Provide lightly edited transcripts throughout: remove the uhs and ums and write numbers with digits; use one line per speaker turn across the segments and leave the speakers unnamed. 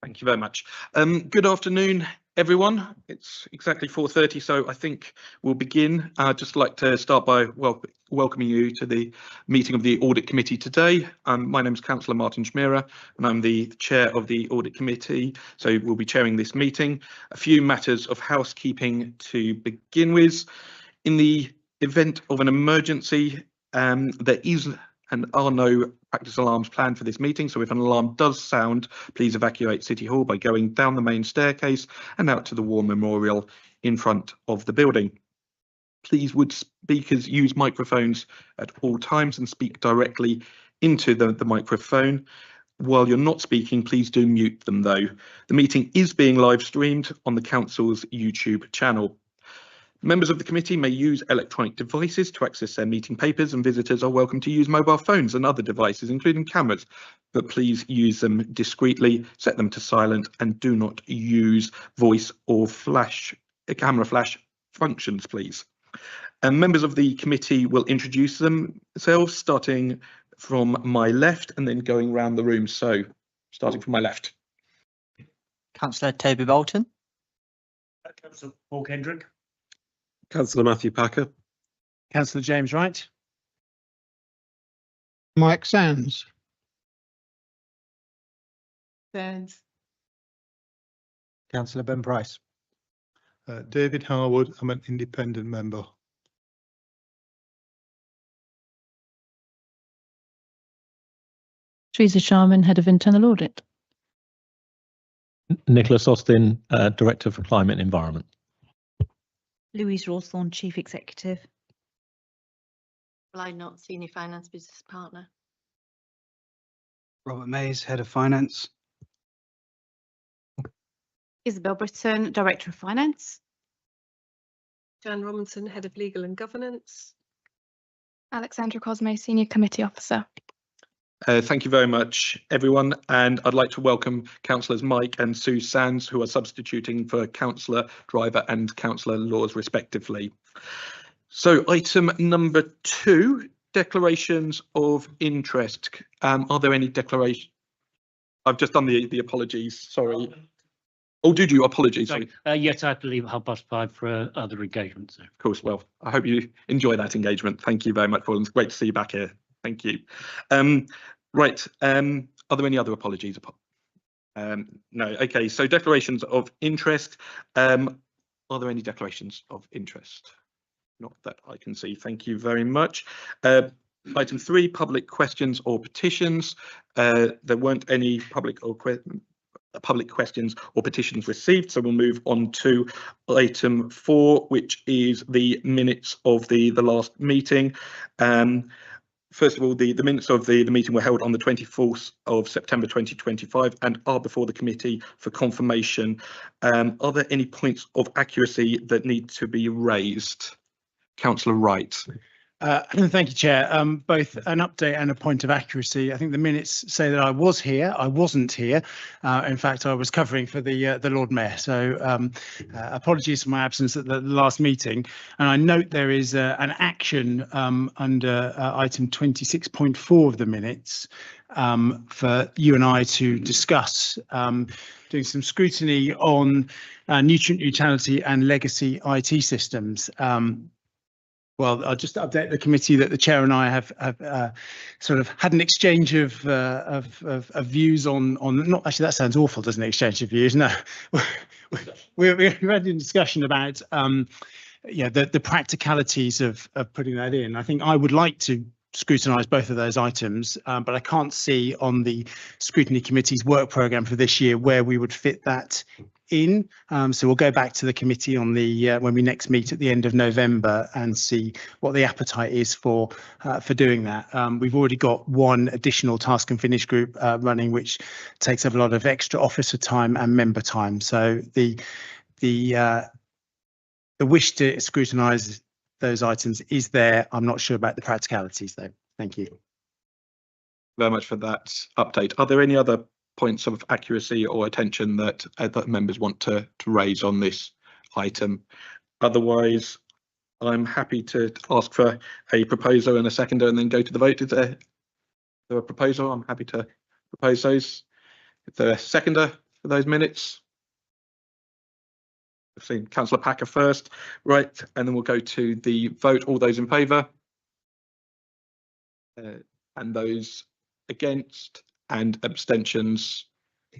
Thank you very much. Good afternoon, everyone. It's exactly 4:30, so I think we'll begin. I'd just like to start by welcoming you to the meeting of the Audit Committee today. My name is Councillor Martin Schmierer, and I'm the Chair of the Audit Committee, so we'll be chairing this meeting. A few matters of housekeeping to begin with. In the event of an emergency, there is and are no practice alarms planned for this meeting, so if an alarm does sound, please evacuate City Hall by going down the main staircase and out to the War Memorial in front of the building. Please would speakers use microphones at all times and speak directly into the microphone. While you're not speaking, please do mute them though. The meeting is being live streamed on the Council's YouTube channel. Members of the committee may use electronic devices to access their meeting papers, and visitors are welcome to use mobile phones and other devices, including cameras, but please use them discreetly, set them to silent, and do not use voice or camera flash functions, please. And members of the committee will introduce themselves, starting from my left and then going round the room. So, starting from my left.
Councillor Toby Bolton.
Councillor Paul Kendrick.
Councillor Matthew Packer.
Councillor James Wright.
Mike Sands.
Sands.
Councillor Ben Price.
David Harwood. I'm an independent member.
Teresa Sharman, Head of Internal Audit.
Nicholas Austin, Director for Climate and Environment.
Louise Rawthorne, Chief Executive.
Blythe Knott, Senior Finance Business Partner.
Robert Mays, Head of Finance.
Isabel Britton, Director of Finance.
Jan Robinson, Head of Legal and Governance.
Alexandra Cosmo, Senior Committee Officer.
Thank you very much, everyone, and I'd like to welcome Councillors Mike and Sue Sands, who are substituting for Councillor Driver and Councillor Laws, respectively. So, item number 2, declarations of interest. Are there any declarations? I've just done the apologies, sorry. Oh, did you? Apologies.
Sorry. Yes, I believe 5:30 for other engagements.
Of course, well, I hope you enjoy that engagement. Thank you very much, Paul. It's great to see you back here. Thank you. Right. Are there any other apologies? No. Okay. So declarations of interest. Are there any declarations of interest? Not that I can see. Thank you very much. Item 3, public questions or petitions. There weren't any public questions or petitions received, so we'll move on to item 4, which is the minutes of the last meeting. First of all, the minutes of the meeting were held on the 24th of September 2025 and are before the committee for confirmation. Are there any points of accuracy that need to be raised? Councillor Wright.
Thank you, Chair. Both an update and a point of accuracy. I think the minutes say that I was here. I wasn't here. In fact, I was covering for the Lord Mayor. So apologies for my absence at the last meeting. And I note there is an action under item 26.4 of the minutes for you and I to discuss doing some scrutiny on nutrient neutrality and legacy IT systems. Well, I'll just update the committee that the chair and I have sort of had an exchange of views on. Not actually, that sounds awful, doesn't it? Exchange of views. No, we're had a discussion about the practicalities of putting that in. I think I would like to scrutinise both of those items, but I can't see on the scrutiny committee's work programme for this year where we would fit that in. So we'll go back to the committee on the when we next meet at the end of November and see what the appetite is for doing that. We've already got one additional task and finish group running, which takes up a lot of extra officer time and member time. So the wish to scrutinise those items is there. I'm not sure about the practicalities though. Thank you
very much for that update. Are there any other points of accuracy or attention that members want to raise on this item? Otherwise, I'm happy to ask for a proposer and a seconder and then go to the vote. Is there a proposal? I'm happy to propose those. Is there a seconder for those minutes? I've seen Councillor Packer first, right, and then we'll go to the vote. All those in favour? And those against and abstentions?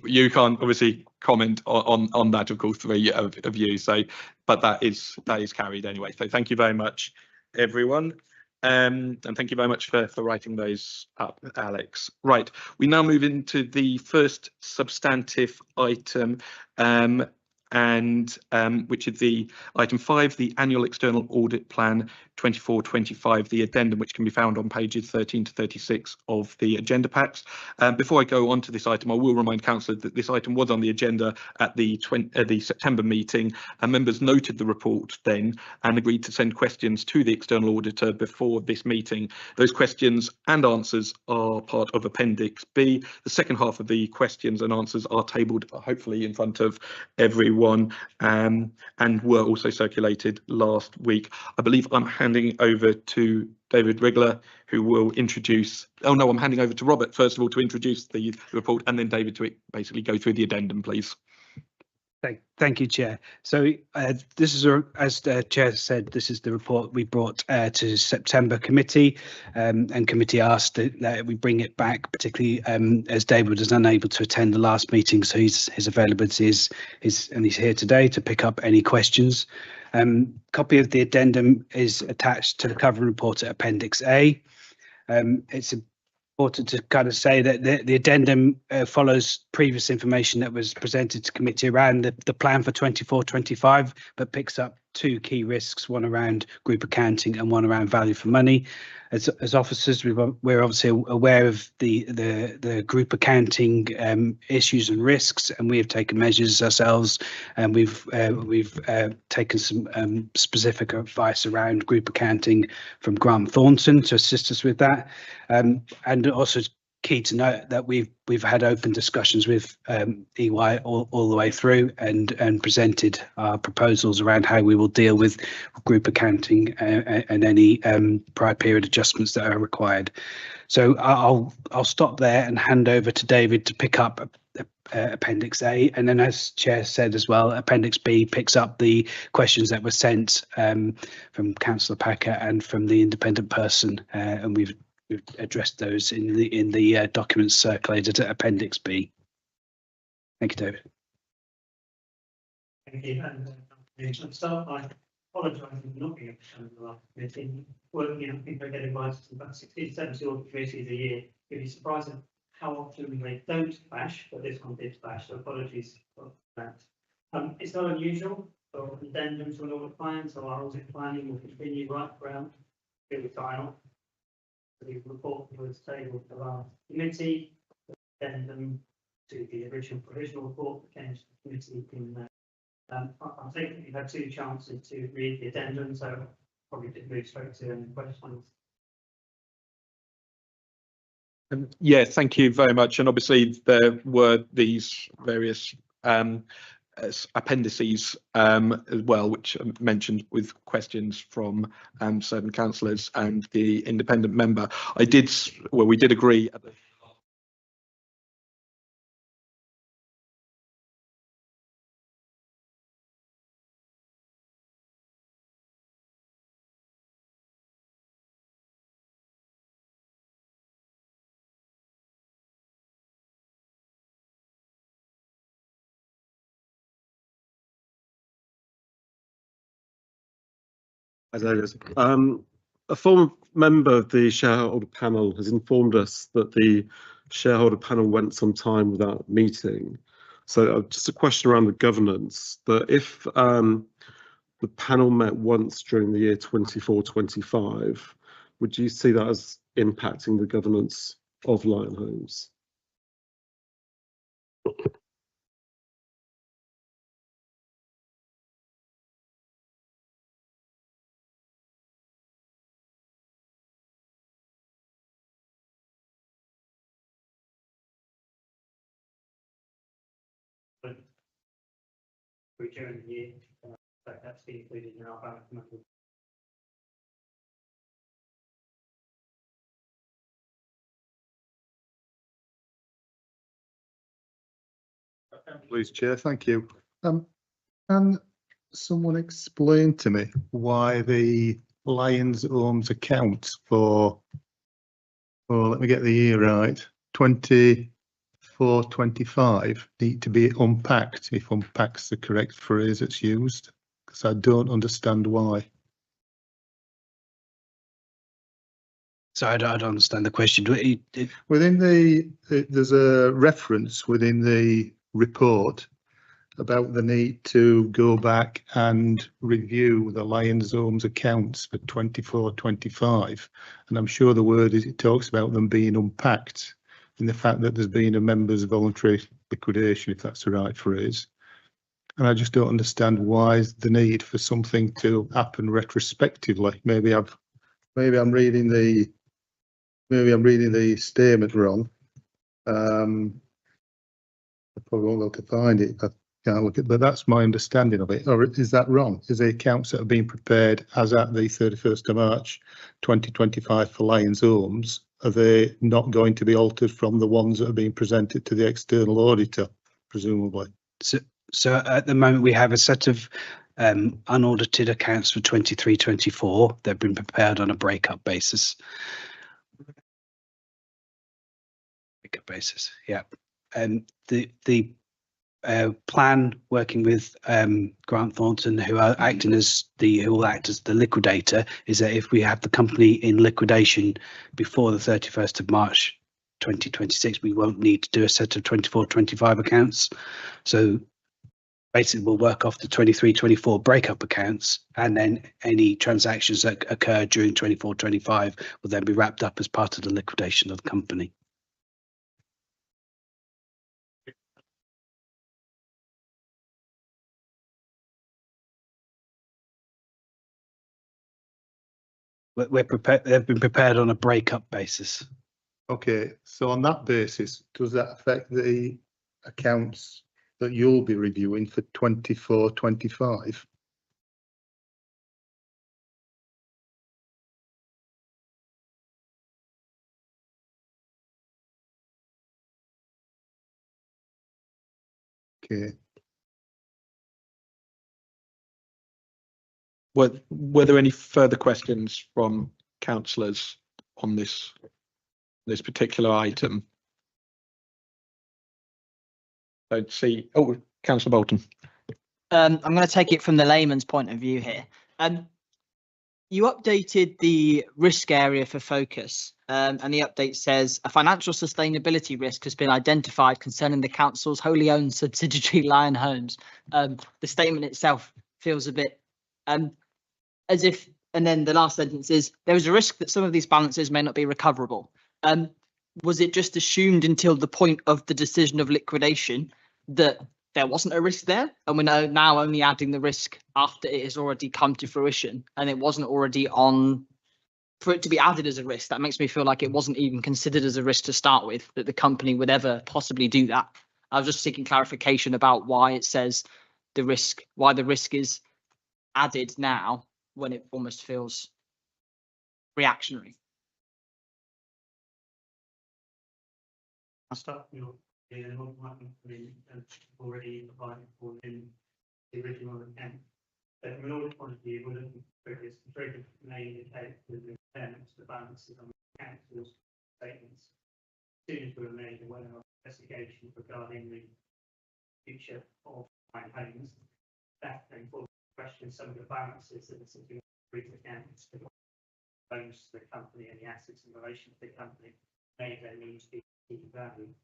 You can't obviously comment on that, of course, 3 of you. So, but that is carried anyway. So thank you very much, everyone. And thank you very much for writing those up, Alex. Right, we now move into the first substantive item, which is the item 5, the annual external audit plan 24-25, the addendum, which can be found on pages 13 to 36 of the agenda packs. Before I go on to this item, I will remind councillors that this item was on the agenda at the September meeting, and members noted the report then and agreed to send questions to the external auditor before this meeting. Those questions and answers are part of Appendix B. The second half of the questions and answers are tabled, hopefully in front of everyone, and were also circulated last week. I believe I'm handing over to David Wriggler, who will introduce. Oh no, I'm handing over to Robert first of all to introduce the report, and then David to basically go through the addendum, please.
Thank you, Chair. So this is, as the Chair said, this is the report we brought to September committee, and committee asked that we bring it back, particularly as David was unable to attend the last meeting, so his availability is and he's here today to pick up any questions. Copy of the addendum is attached to the covering report at Appendix A. It's important to kind of say that the addendum follows previous information that was presented to committee around the plan for 24-25, but picks up 2 key risks, one around group accounting and one around value for money. As officers, we're obviously aware of the group accounting issues and risks, and we have taken measures ourselves, and we've taken some specific advice around group accounting from Grant Thornton to assist us with that, and also key to note that we've had open discussions with EY all the way through, and presented our proposals around how we will deal with group accounting and any prior period adjustments that are required. So I'll stop there and hand over to David to pick up Appendix A, and then, as Chair said as well, Appendix B picks up the questions that were sent from Councillor Packer and from the independent person, and we've addressed those in the documents circulated at Appendix B. Thank you, David.
Thank you. And I'll start by apologising for not being able to attend the last meeting. Working, I think I get invited to about 60 to 70 audit committees a year. You'd be surprised at how often they don't clash, but this one did clash, so apologies for that. It's not unusual for an addendum to an audit plan, so our audit planning will continue right throughout till we sign off. The report was tabled to the last committee, the addendum to the original provisional report that came to the committee in I think you've had 2 chances to read the addendum, so probably did move straight to any questions.
Yeah, thank you very much. And obviously there were these various appendices as well, which I mentioned with questions from certain councillors and the independent member. We did agree at the
A former member of the shareholder panel has informed us that the shareholder panel went some time without meeting. So just a question around the governance, that if the panel met once during the year 24-25, would you see that as impacting the governance of Lion Homes?
During the year, that's been included in our balance method.
Please, Chair, thank you. Can someone explain to me why the Lions Homes accounts for, oh, let me get the year right, 24-25 need to be unpacked, if unpack's the correct phrase that's used, because I don't understand why.
So I don't understand the question.
Within there's a reference within the report about the need to go back and review the Lions Homes accounts for 24-25, and I'm sure the word is, it talks about them being unpacked in the fact that there's been a members voluntary liquidation, if that's the right phrase. And I just don't understand why is the need for something to happen retrospectively. Maybe I'm reading the statement wrong. I probably won't be able to find it. I can't look at, but that's my understanding of it. Or is that wrong? Is the accounts that have been prepared as at the 31st of March 2025 for Lions Homes, are they not going to be altered from the ones that are being presented to the external auditor, presumably?
So at the moment we have a set of unaudited accounts for 23-24. They've been prepared on a breakup basis. Yeah. And the plan, working with Grant Thornton, who will act as the liquidator, is that if we have the company in liquidation before the 31st of March 2026, we won't need to do a set of 24-25 accounts. So basically we'll work off the 23-24 breakup accounts, and then any transactions that occur during 24-25 will then be wrapped up as part of the liquidation of the company. We're prepared. They've been prepared on a breakup basis.
Okay, so on that basis, does that affect the accounts that you'll be reviewing for 24-25? Okay.
Were there any further questions from councillors on this particular item? Don't see. Oh, Councillor Bolton.
I'm going to take it from the layman's point of view here. You updated the risk area for focus, and the update says a financial sustainability risk has been identified concerning the council's wholly owned subsidiary Lion Homes. The statement itself feels a bit as if, and then the last sentence is, there is a risk that some of these balances may not be recoverable. Was it just assumed until the point of the decision of liquidation that there wasn't a risk there, and we're now only adding the risk after it has already come to fruition, and it wasn't already on for it to be added as a risk? That makes me feel like it wasn't even considered as a risk to start with, that the company would ever possibly do that. I was just seeking clarification about why it says why the risk is added now when it almost feels reactionary.
I'll start with already provided for in the original account. But from an audit point of view, we're looking for the trigger may indicate the impairments, the balances on the council's statements. As soon as we're made aware of investigation regarding the future of Lion Homes, that then will question some of the balances that are sitting in the accounts to loans to the company and the assets in relation to the company may then need to be valued.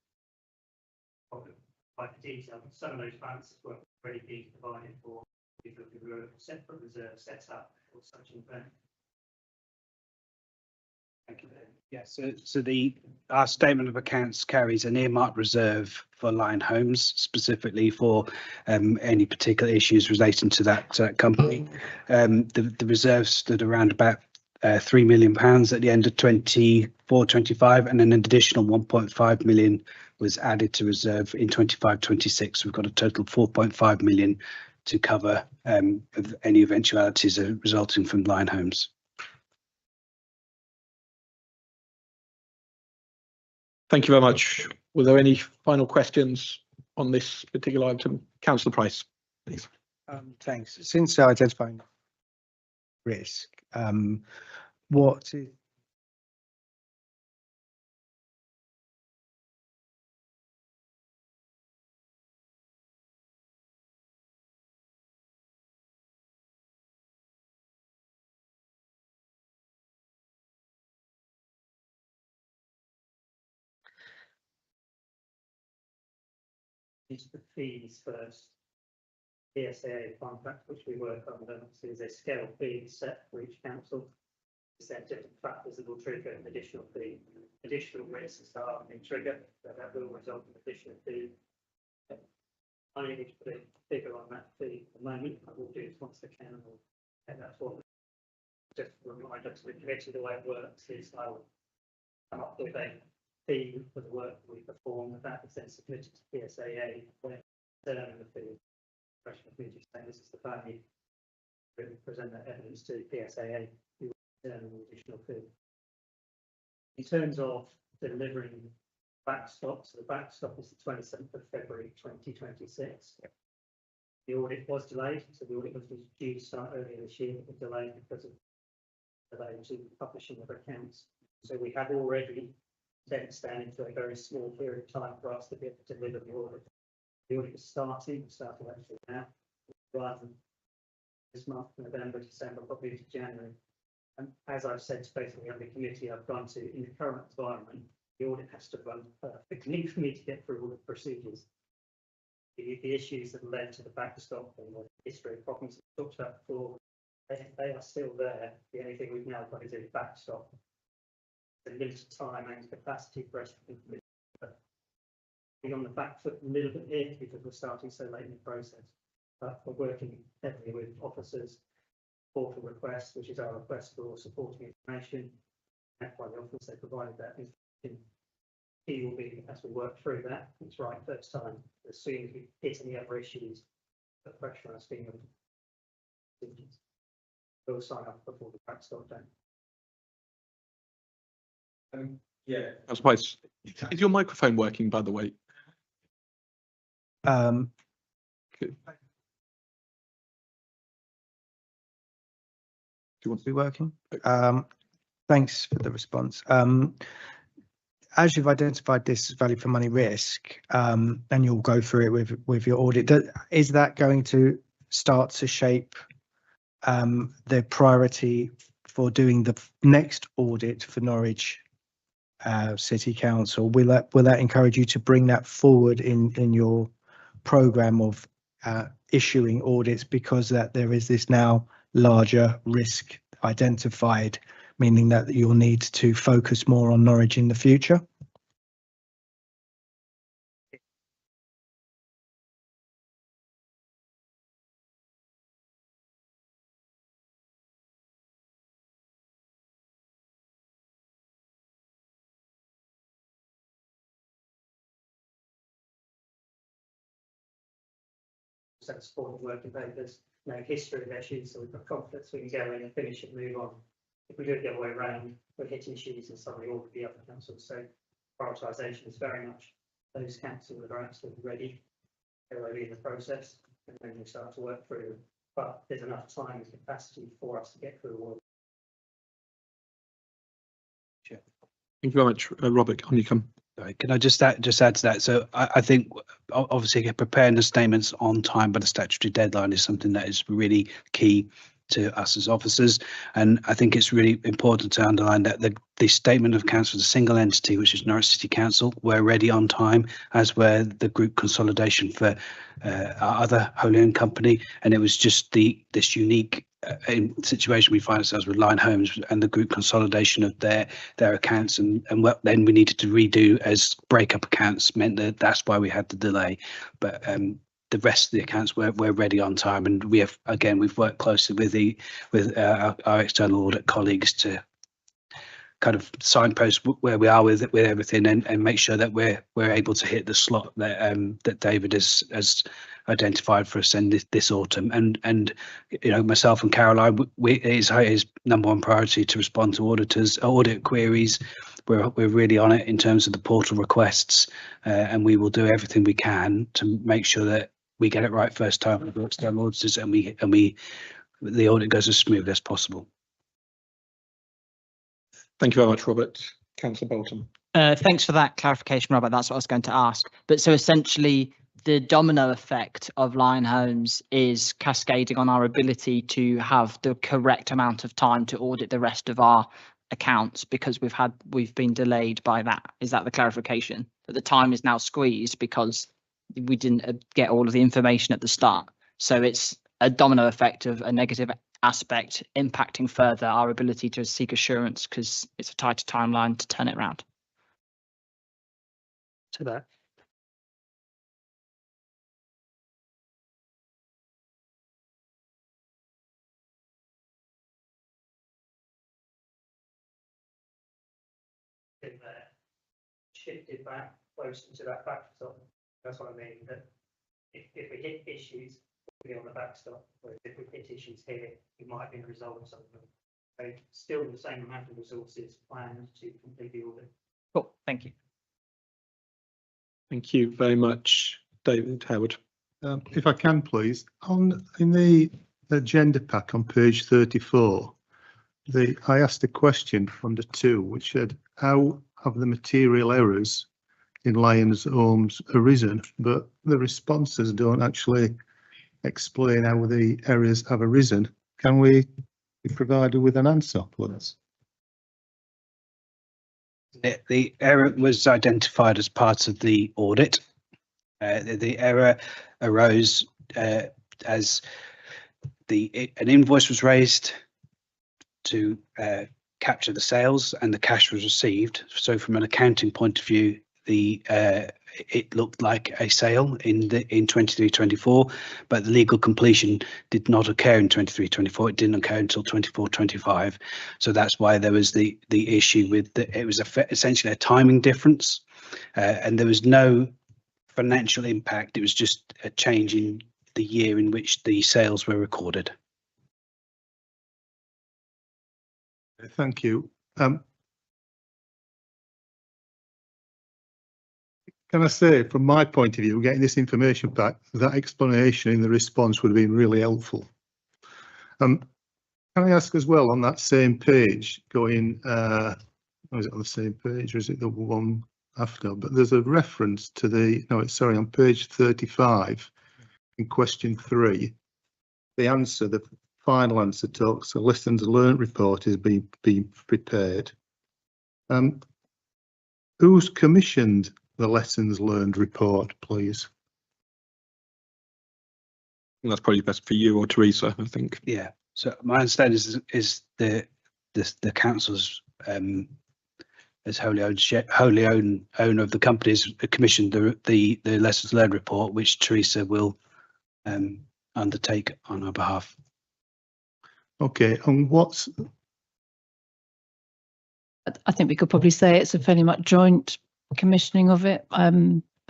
By the detail, some of those balances were already being provided for because there were separate reserves set up for such an event. Thank you.
Yeah, so our statement of accounts carries an earmarked reserve for Lion Homes, specifically for any particular issues relating to that company. The reserve stood around about £3 million at the end of 24-25, and an additional 1.5 million was added to reserve in 25-26. We've got a total of 4.5 million to cover of any eventualities resulting from Lion Homes.
Thank you very much. Were there any final questions on this particular item? Councillor Price, please.
Thanks. Since identifying risk, what is
The fees first. PSA contract which we work on, obviously is a scale fee set for each council. Set different factors that will trigger an additional fee. Additional risks are a trigger that will result in additional fee. I need to put a figure on that fee at the moment. I will do this once I can. And that's what just a reminder to the committee, the way it works is I will come up with a fee for the work we perform. That is then submitted to PSAA when determining the fee. Question of committee saying this is the value. Present that evidence to PSAA. We will determine the additional fee. In terms of delivering backstop, so the backstop is the 27th of February 2026. The audit was delayed, so the audit was due to start earlier this year, but was delayed because of delay to publishing of accounts. So we have already condensed down into a very small period of time for us to be able to deliver the audit. The audit is starting actually now, rather than this month, November, December, probably into January. And as I've said to both of the other committee I've gone to, in the current environment, the audit has to run perfectly for me to get through all the procedures. The issues that led to the backstop and the history of problems we talked about before, they are still there. The only thing we've now got is a backstop. The limited time and capacity for us to be on the back foot a little bit here because we're starting so late in the process. But we're working heavily with officers, portal requests, which is our request for supporting information. That's why the office they provided that information. Key will be as we work through that. It's right first time. As soon as we hit any other issues, the pressure on us being able to we'll sign up before the backstop down.
Yeah. That's Price. Is your microphone working, by the way?
do you want to be working? Thanks for the response. As you've identified this value for money risk, and you'll go through it with your audit, is that going to start to shape the priority for doing the next audit for Norwich City Council? Will that encourage you to bring that forward in your programme of issuing audits, because that there is this now larger risk identified, meaning that you'll need to focus more on Norwich in the future?
Support working papers, no history of issues, so we've got confidence we can go in and finish it, move on. If we do it the other way around, we're hitting issues in some of the other councils. So prioritisation is very much those councils that are absolutely ready, they're already in the process, and then we start to work through them. But there's enough time and capacity for us to get through all.
Thank you very much, Robert. On you come.
Sorry, can I just add to that? So I think obviously preparing the statements on time by the statutory deadline is something that is really key to us as officers, and I think it's really important to underline that the statement of council is a single entity, which is Norwich City Council. We're ready on time, as were the group consolidation for our other wholly owned company, and it was just this unique situation we find ourselves with Line Homes and the group consolidation of their accounts, and what then we needed to redo as breakup accounts meant that's why we had the delay. But the rest of the accounts we're ready on time, and we've worked closely with our external audit colleagues to kind of signpost where we are with everything, and make sure that we're able to hit the slot that David has identified for us in this autumn. And myself and Caroline, it is his number one priority to respond to audit queries we're really on it in terms of the portal requests, and we will do everything we can to make sure that we get it right first time with external auditors, and the audit goes as smooth as possible.
Thank you very much, Robert. Councillor Bolton.
Thanks for that clarification, Robert. That's what I was going to ask. But so essentially, the domino effect of Lion Homes is cascading on our ability to have the correct amount of time to audit the rest of our accounts because we've been delayed by that. Is that the clarification? That the time is now squeezed because we didn't get all of the information at the start. So it's a domino effect of a negative aspect impacting further our ability to seek assurance because it's a tighter timeline to turn it around.
To that.
Shifted back closer to that backstop. That's what I mean. That if we hit issues, we'll be on the backstop. Whereas if we hit issues here, it might have been resolved some of them. So still the same amount of resources planned to complete the audit.
Cool. Thank you.
Thank you very much, David Howard.
If I can, please, in the agenda pack on page 34, I asked a question under 2, which said, how have the material errors in Lions Homes arisen? But the responses don't actually explain how the errors have arisen. Can we be provided with an answer, please?
The error was identified as part of the audit. The error arose as an invoice was raised to capture the sales and the cash was received. So from an accounting point of view, it looked like a sale in 23-24, but the legal completion did not occur in 23-24. It didn't occur until 24-25. So that's why there was the issue with it was essentially a timing difference, and there was no financial impact. It was just a change in the year in which the sales were recorded.
Thank you. Can I say, from my point of view, getting this information back, that explanation in the response would have been really helpful. Can I ask as well, on that same page, is it on the same page or is it the one after? But there's a reference to on page 35 in question 3, the final answer talks, a lessons learned report is being prepared. Who's commissioned the lessons learned report, please?
That's probably best for you or Teresa, I think.
Yeah. So my understanding is the council's as wholly owned owner of the company's commissioned the lessons learned report, which Teresa will undertake on our behalf.
Okay, and
I think we could probably say it's a fairly much joint commissioning of it. I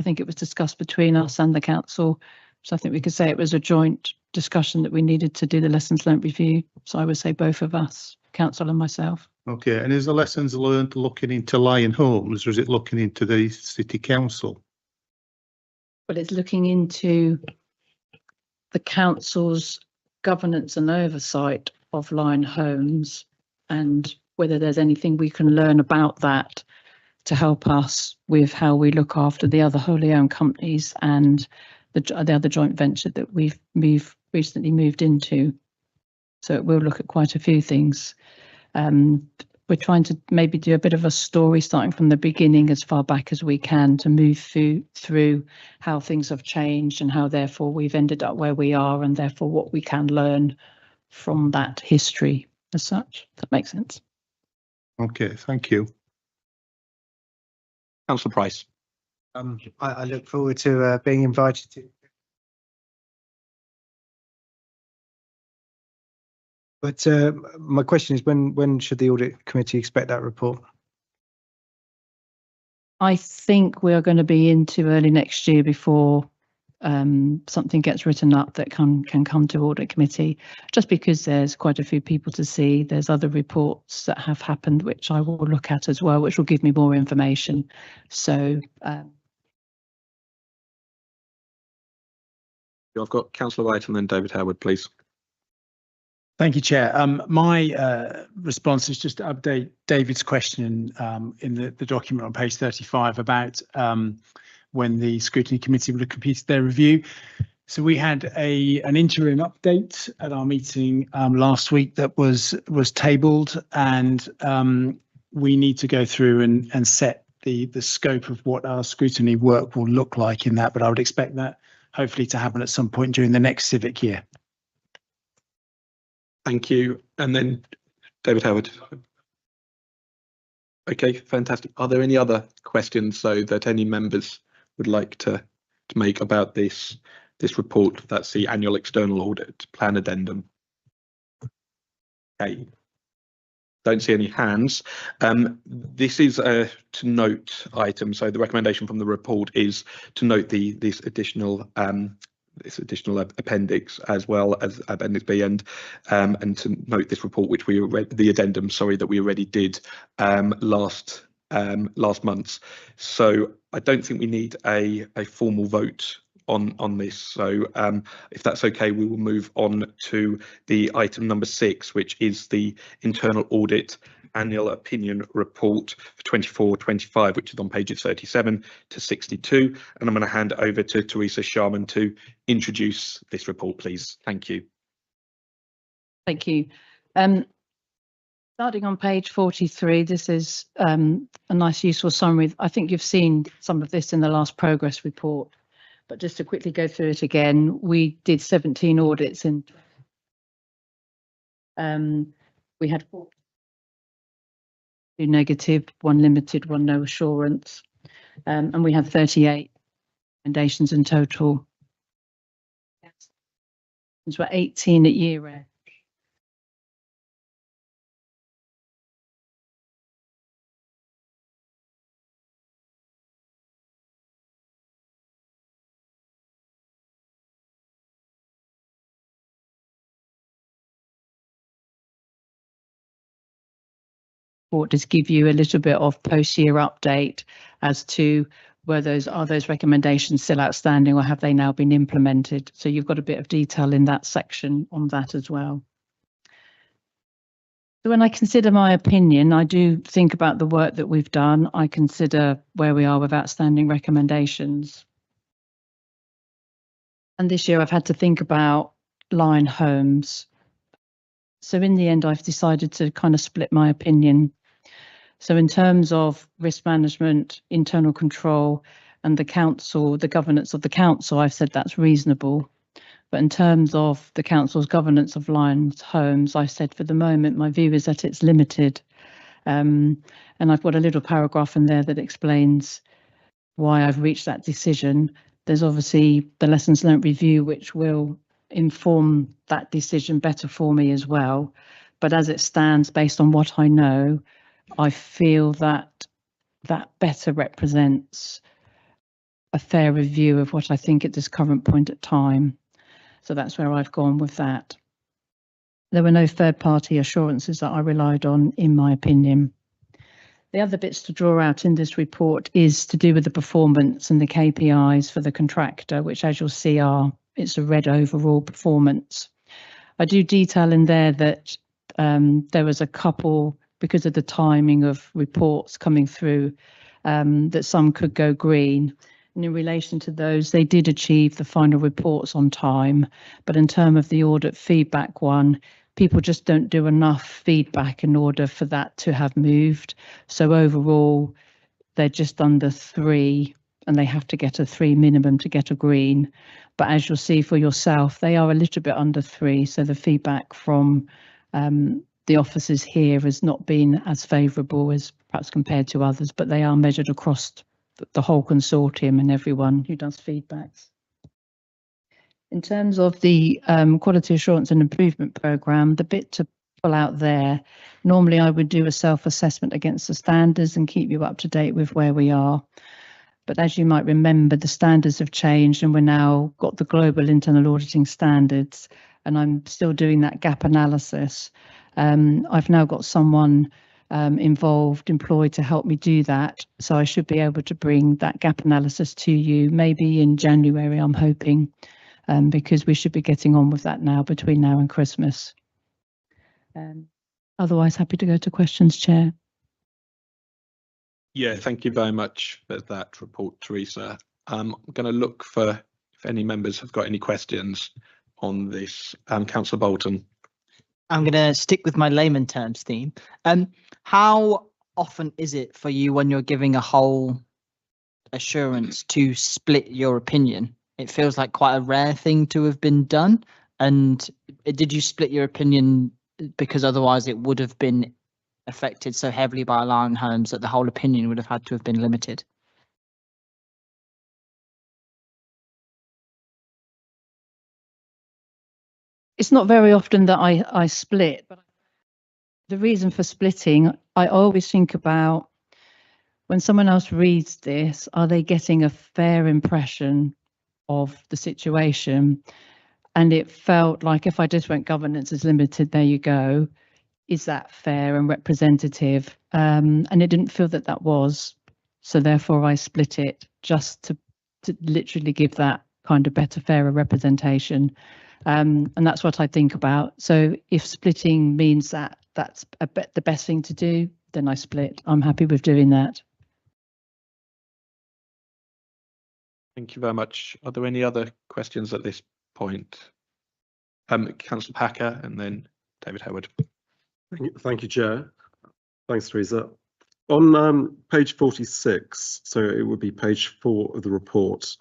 think it was discussed between us and the council. So I think we could say it was a joint discussion that we needed to do the lessons learnt review. So I would say both of us, council and myself.
Okay, and is the lessons learned looking into Lion Homes or is it looking into the city council?
But it's looking into the council's governance and oversight of Lion Homes and whether there's anything we can learn about that to help us with how we look after the other wholly owned companies and the other joint venture that we've recently moved into. So it will look at quite a few things. We're trying to maybe do a bit of a story starting from the beginning as far back as we can to move through how things have changed and how therefore we've ended up where we are and therefore what we can learn from that history as such. If that makes sense.
Okay, thank you.
Councillor Price.
I look forward to being invited to. But my question is, when should the audit committee expect that report?
I think we are going to be into early next year before something gets written up that can come to audit committee, just because there's quite a few people to see. There's other reports that have happened which I will look at as well, which will give me more information. So
I've got Councillor White and then David Howard, please.
Thank you, Chair. My response is just to update David's question in the document on page 35 about when the scrutiny committee would have completed their review. So we had an interim update at our meeting last week that was tabled, and we need to go through and set the scope of what our scrutiny work will look like in that. But I would expect that hopefully to happen at some point during the next civic year.
Thank you. And then David Howard. Okay, fantastic. Are there any other questions so that any members would like to make about this report? That's the annual external audit plan addendum. Okay. Don't see any hands. This is a to note item. So the recommendation from the report is to note this additional appendix as well as appendix B, and to note this report which we read, the addendum, sorry, that we already did last month. So I don't think we need a formal vote on this. So if that's okay, we will move on to the item number 6, which is the internal audit annual opinion report for 24-25, which is on pages 37 to 62. And I'm going to hand over to Teresa Sharman to introduce this report, please. Thank you.
Thank you. Starting on page 43, this is a nice useful summary. I think you've seen some of this in the last progress report, but just to quickly go through it again, we did 17 audits and we had 4 negative, 1 limited, 1 no assurance, and we had 38 recommendations in total. Those were 18 at year end. Just give you a little bit of post-year update as to are those recommendations still outstanding or have they now been implemented. So you've got a bit of detail in that section on that as well. So when I consider my opinion, I do think about the work that we've done. I consider where we are with outstanding recommendations. And this year I've had to think about line homes. So in the end, I've decided to kind of split my opinion. So in terms of risk management, internal control, and the council, the governance of the council, I've said that's reasonable. But in terms of the council's governance of Lions homes, I said for the moment, my view is that it's limited. And I've got a little paragraph in there that explains why I've reached that decision. There's obviously the lessons learned review, which will inform that decision better for me as well. But as it stands, based on what I know, I feel that that better represents a fair review of what I think at this current point at time. So that's where I've gone with that. There were no third-party assurances that I relied on, in my opinion. The other bits to draw out in this report is to do with the performance and the KPIs for the contractor, which, as you'll see, it's a red overall performance. I do detail in there that there was a couple, because of the timing of reports coming through, that some could go green. And in relation to those, they did achieve the final reports on time. But in terms of the audit feedback one, people just don't do enough feedback in order for that to have moved. So overall, they're just under 3, and they have to get a 3 minimum to get a green. But as you'll see for yourself, they are a little bit under 3. So the feedback from the officers here has not been as favourable as perhaps compared to others, but they are measured across the whole consortium and everyone who does feedbacks. In terms of the quality assurance and improvement programme, the bit to pull out there, normally I would do a self-assessment against the standards and keep you up to date with where we are. But as you might remember, the standards have changed and we're now got the global internal auditing standards, and I'm still doing that gap analysis. I've now got someone employed to help me do that. So I should be able to bring that gap analysis to you maybe in January, I'm hoping, because we should be getting on with that now between now and Christmas. Otherwise, happy to go to questions, Chair.
Yeah, thank you very much for that report, Teresa. I'm going to look for if any members have got any questions on this. Councillor Bolton.
I'm going to stick with my layman terms theme. How often is it for you when you're giving a whole assurance to split your opinion? It feels like quite a rare thing to have been done. And did you split your opinion because otherwise it would have been affected so heavily by Lion Homes that the whole opinion would have had to have been limited?
It's not very often that I split, but the reason for splitting, I always think about when someone else reads this, are they getting a fair impression of the situation? And it felt like if I just went governance is limited, there you go. Is that fair and representative? And it didn't feel that that was. So therefore I split it just to literally give that kind of better, fairer representation. And that's what I think about. So if splitting means that that's the best thing to do, then I split. I'm happy with doing that.
Thank you very much. Are there any other questions at this point? Councillor Packer and then David Howard.
Thank you, Chair. Thanks, Teresa. On page 46, so it would be page 4 of the report,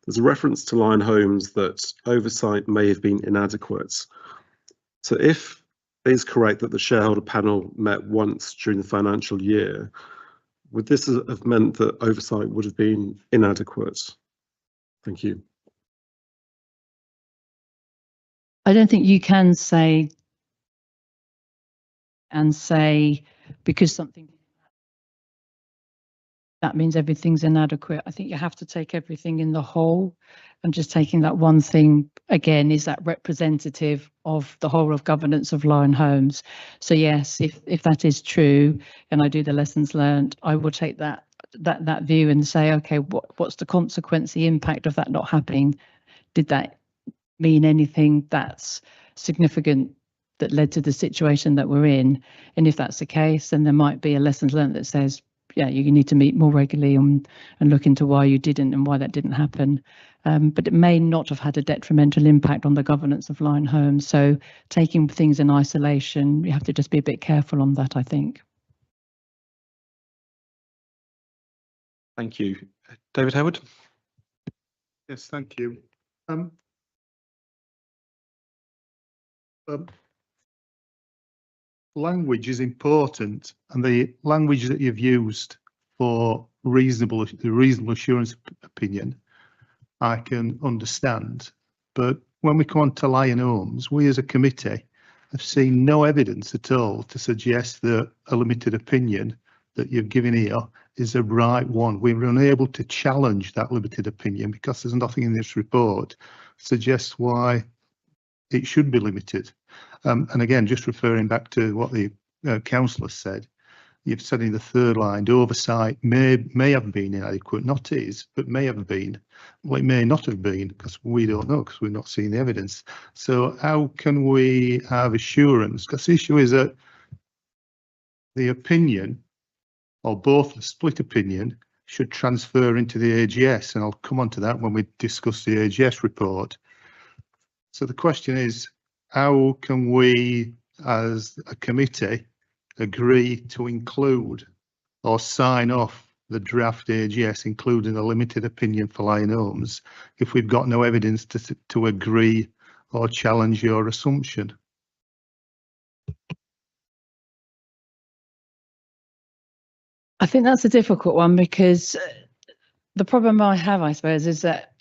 there's a reference to Lion Homes that oversight may have been inadequate. So if it is correct that the shareholder panel met once during the financial year, would this have meant that oversight would have been inadequate? Thank you.
I don't think you can say because something that means everything's inadequate. I think you have to take everything in the whole, and just taking that one thing again, is that representative of the whole of governance of Lion Homes? So yes, if that is true and I do the lessons learned, I will take that view and say, okay, what's the consequence, the impact of that not happening? Did that mean anything that's significant that led to the situation that we're in? And if that's the case, then there might be a lessons learned that says, yeah, you need to meet more regularly and look into why you didn't and why that didn't happen. But it may not have had a detrimental impact on the governance of Lion Homes. So taking things in isolation, you have to just be a bit careful on that, I think.
Thank you. David Howard.
Yes, thank you. Language is important, and the language that you've used for the reasonable assurance opinion, I can understand. But when we come on to Lion Homes, we as a committee have seen no evidence at all to suggest that a limited opinion that you've given here is the right one. We were unable to challenge that limited opinion because there's nothing in this report suggests why it should be limited. And again, just referring back to what the councillor said, you've said in the third line, oversight may have been inadequate, not is, but may have been. Well, it may not have been because we don't know, because we're not seeing the evidence. So how can we have assurance? Because the issue is that the opinion, or both the split opinion, should transfer into the AGS, and I'll come on to that when we discuss the AGS report. So the question is, how can we as a committee agree to include or sign off the draft AGS, including a limited opinion for Lion Homes, if we've got no evidence to agree or challenge your assumption?
I think that's a difficult one, because the problem I have, I suppose, is that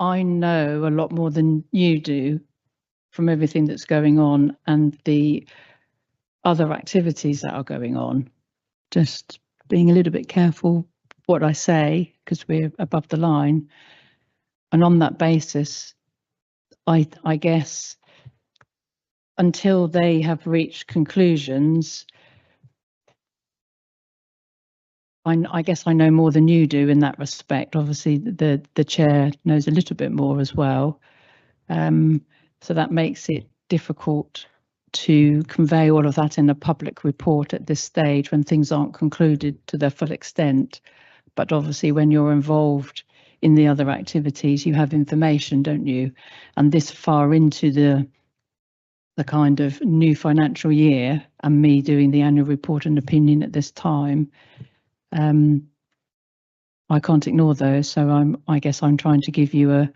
I know a lot more than you do from everything that's going on and the other activities that are going on. Just being a little bit careful what I say because we're above the line. And on that basis, I guess until they have reached conclusions, I guess I know more than you do in that respect. Obviously, the chair knows a little bit more as well. So that makes it difficult to convey all of that in a public report at this stage when things aren't concluded to their full extent. But obviously, when you're involved in the other activities, you have information, don't you? And this far into the kind of new financial year, and me doing the annual report and opinion at this time, I can't ignore those. So I guess I'm trying to give you a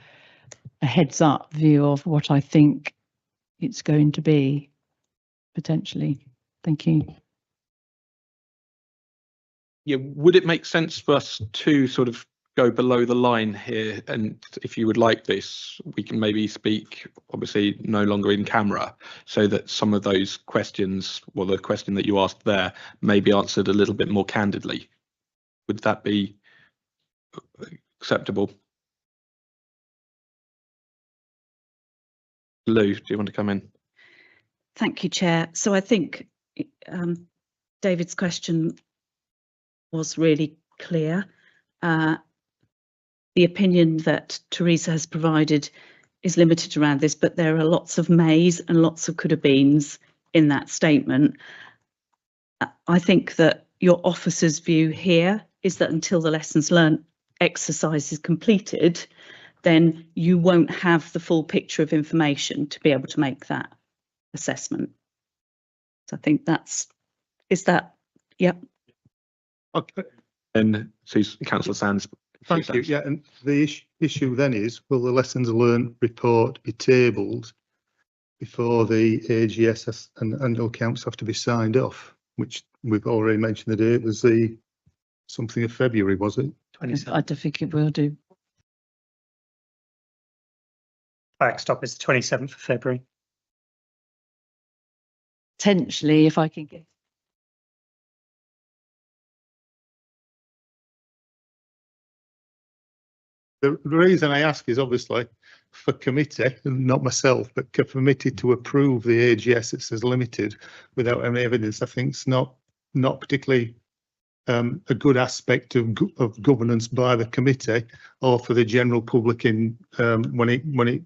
heads up view of what I think it's going to be potentially. Thank you.
Yeah, would it make sense for us to sort of go below the line here? And if you would like this, we can maybe speak, obviously no longer in camera, so that some of those questions, well, the question that you asked there, may be answered a little bit more candidly. Would that be acceptable? Lou, do you want to come in?
Thank you, Chair. So I think David's question was really clear. The opinion that Teresa has provided is limited around this, but there are lots of mays and lots of could have beens in that statement. I think that your officer's view here is that until the lessons learned exercise is completed, then you won't have the full picture of information to be able to make that assessment. So I think yep.
Okay.
And so Councillor Sands.
Thank you. Yeah, and the issue then is, will the lessons learned report be tabled before the AGS and annual accounts have to be signed off? Which we've already mentioned the date was the something of February, was it?
I don't think it will do.
Backstop is the 27th of February.
Potentially, if I can get.
The reason I ask is obviously for committee, not myself, but committee to approve the AGS that says limited without any evidence. I think it's not particularly a good aspect of governance by the committee or for the general public in when it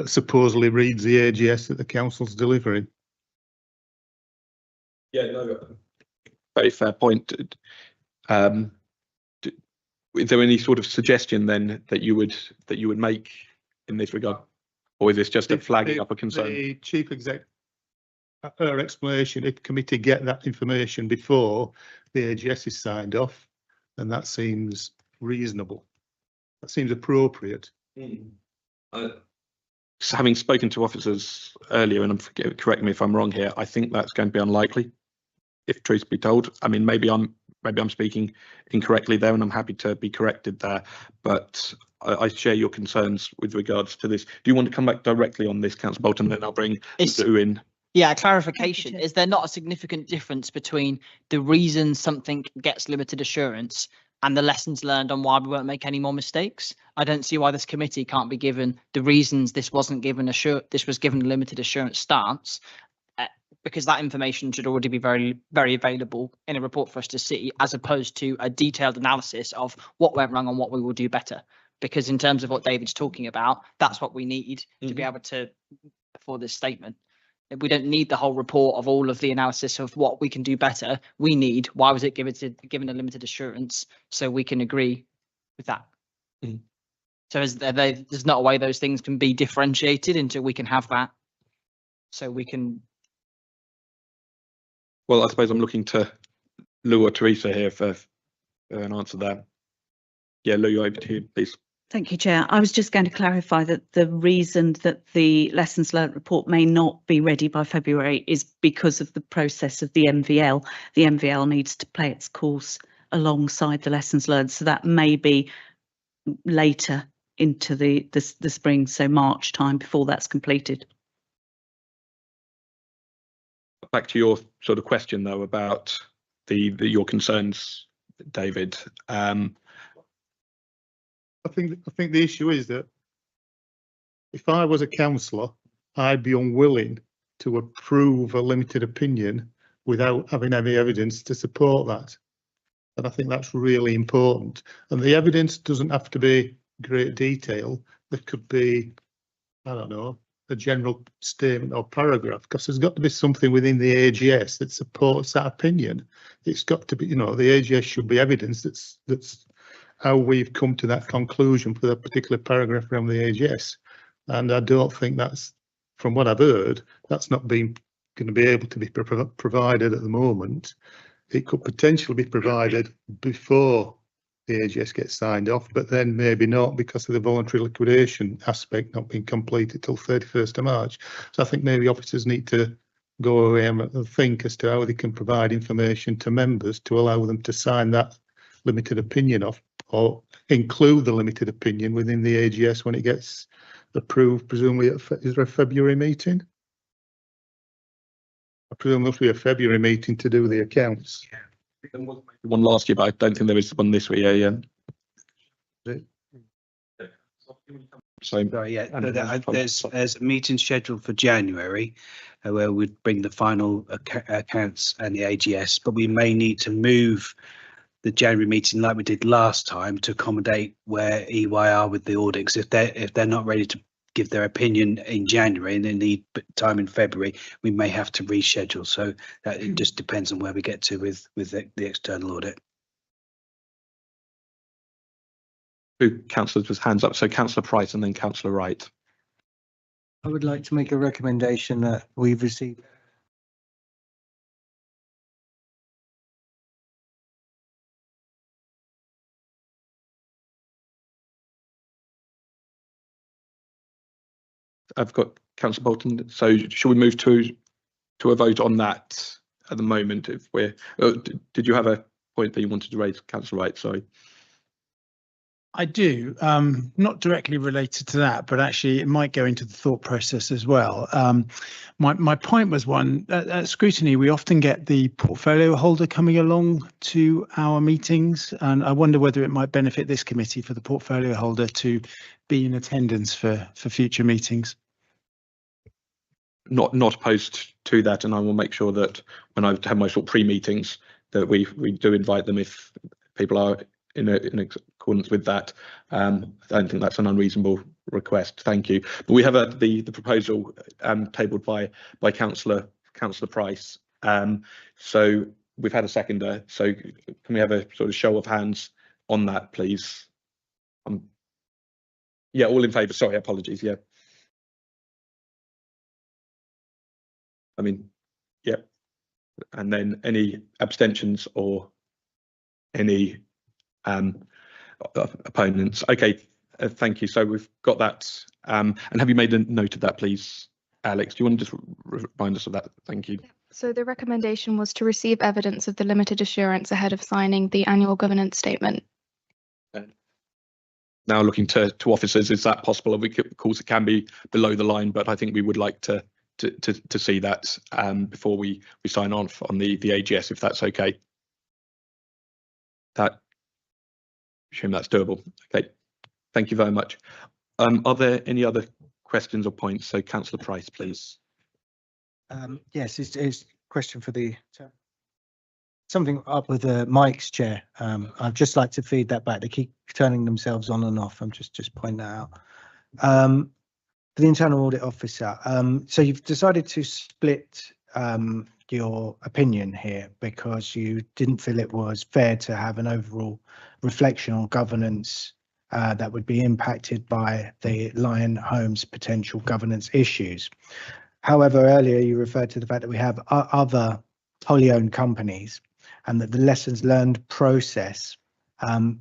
supposedly reads the AGS that the council's delivering.
Yeah, no, very fair point. Is there any sort of suggestion then that you would make in this regard, or is this just a flagging up a concern?
The chief exec, her explanation, if committee get that information before the AGS is signed off, then that seems reasonable. That seems appropriate.
So having spoken to officers earlier, and correct me if I'm wrong here, I think that's going to be unlikely, if truth be told. I mean, maybe I'm speaking incorrectly there, and I'm happy to be corrected there, but I share your concerns with regards to this. Do you want to come back directly on this, Councillor Bolton, then I'll bring Lou in?
Yeah, clarification. Is there not a significant difference between the reason something gets limited assurance and the lessons learned on why we won't make any more mistakes? I don't see why this committee can't be given the reasons this wasn't given this was given a limited assurance stance, because that information should already be very, very available in a report for us to see, as opposed to a detailed analysis of what went wrong and what we will do better. Because in terms of what David's talking about, that's what we need to be able to, for this statement. We don't need the whole report of all of the analysis of what we can do better. We need, why was it given a limited assurance, so we can agree with that. So there's not a way those things can be differentiated until we can have that, so we can.
Well, I suppose I'm looking to Lou or Teresa here for an answer there. Yeah, Lou, over to you, please.
Thank you, Chair. I was just going to clarify that the reason that the lessons learnt report may not be ready by February is because of the process of the MVL. The MVL needs to play its course alongside the lessons learned, so that may be later into the spring, so March time, before that's completed.
Back to your sort of question though about your concerns David.
I think the issue is that if I was a councillor, I'd be unwilling to approve a limited opinion without having any evidence to support that. And I think that's really important. And the evidence doesn't have to be great detail. There could be, I don't know, a general statement or paragraph, because there's got to be something within the AGS that supports that opinion. It's got to be, the AGS should be evidence that's how we've come to that conclusion for that particular paragraph around the AGS. And I don't think that's, from what I've heard, that's not going to be able to be provided at the moment. It could potentially be provided before the AGS gets signed off, but then maybe not because of the voluntary liquidation aspect not being completed till 31st of March. So I think maybe officers need to go away and think as to how they can provide information to members to allow them to sign that limited opinion off, or include the limited opinion within the AGS when it gets approved, presumably. Is there a February meeting? I presume there must be a February meeting to do the accounts.
One last year, but I don't think there is one this year. Yeah. So
Sorry, yeah, there's a meeting scheduled for January where we'd bring the final accounts and the AGS, but we may need to move the January meeting like we did last time to accommodate where EY are with the audits. If they're not ready to give their opinion in January and they need time in February, we may have to reschedule. So that it just depends on where we get to with the external audit.
Two councillors with hands up. So Councillor Price and then Councillor Wright.
I would like to make a recommendation that we've received.
I've got Councillor Bolton. So shall we move to a vote on that at the moment? If we're, did you have a point that you wanted to raise, Councillor Wright? Sorry.
I do, not directly related to that, but actually it might go into the thought process as well. My point was one, at scrutiny, we often get the portfolio holder coming along to our meetings, and I wonder whether it might benefit this committee for the portfolio holder to be in attendance for future meetings.
Not opposed to that, and I will make sure that when I've had my sort of pre-meetings that we do invite them if people are in accordance with that. I don't think that's an unreasonable request. Thank you. But we have the proposal tabled by Councillor Price. So we've had a seconder. So can we have a sort of show of hands on that, please? Yeah, all in favour. Sorry, apologies. Yeah. I mean, yeah. And then any abstentions or any opponents? Okay, thank you. So we've got that. And have you made a note of that, please, Alex? Do you want to just remind us of that? Thank you.
So the recommendation was to receive evidence of the limited assurance ahead of signing the annual governance statement.
Now looking to officers, is that possible? Of course, it can be below the line, but I think we would like to see that before we sign off on the AGS, if that's okay. That, assume that's doable. Okay, thank you very much. Are there any other questions or points? So Councillor Price, please.
Yes, it's a question for the something up with the mics, Chair. I'd just like to feed that back. They keep turning themselves on and off. I'm just pointing that out. For the internal audit officer, so you've decided to split your opinion here because you didn't feel it was fair to have an overall reflection on governance that would be impacted by the Lion Homes potential governance issues. However, earlier you referred to the fact that we have other wholly owned companies and that the lessons learned process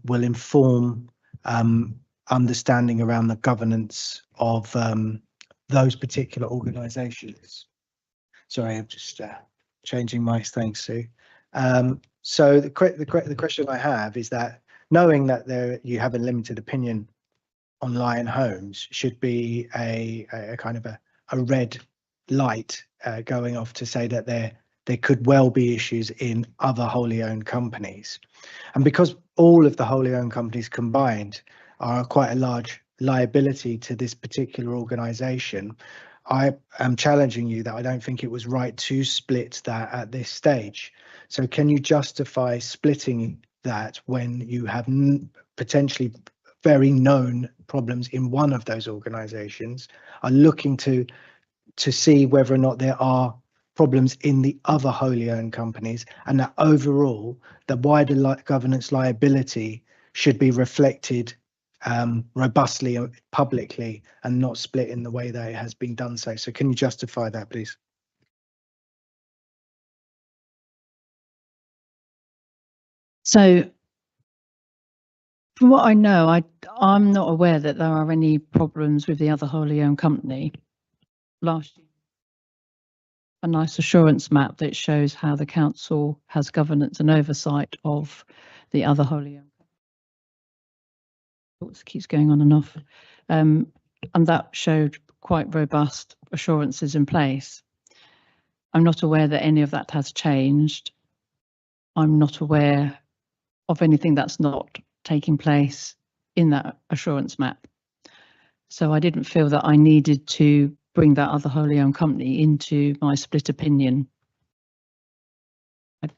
will inform understanding around the governance of those particular organisations. Sorry, I'm just changing my thanks, Sue. So the question I have is that knowing that you have a limited opinion on Lion Homes should be a kind of a red light going off to say that there could well be issues in other wholly owned companies. And because all of the wholly owned companies combined are quite a large liability to this particular organisation, I am challenging you that I don't think it was right to split that at this stage. So can you justify splitting that when you have potentially very known problems in one of those organisations, are looking to see whether or not there are problems in the other wholly owned companies, and that overall the wider governance liability should be reflected robustly publicly and not split in the way that it has been done so. So can you justify that, please?
So from what I know, I'm not aware that there are any problems with the other wholly owned company. Last year, a nice assurance map that shows how the council has governance and oversight of the other wholly owned. It keeps going on and off, and that showed quite robust assurances in place. I'm not aware that any of that has changed. I'm not aware of anything that's not taking place in that assurance map. So I didn't feel that I needed to bring that other wholly owned company into my split opinion.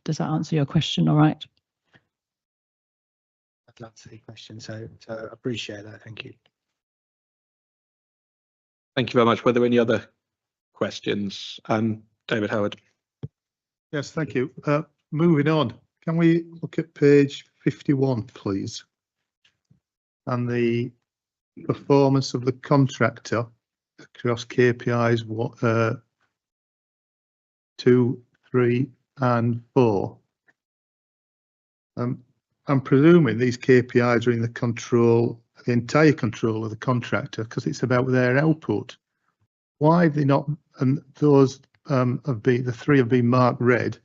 Does that answer your question all right?
I'd love to see a question, so appreciate that. Thank you.
Thank you very much. Were there any other questions? David Howard.
Yes, thank you. Moving on, can we look at page 51, please? And the performance of the contractor across KPIs 2, 3, and 4. I'm presuming these KPIs are in the entire control of the contractor, because it's about their output. Why have they not? And those the 3 have been marked red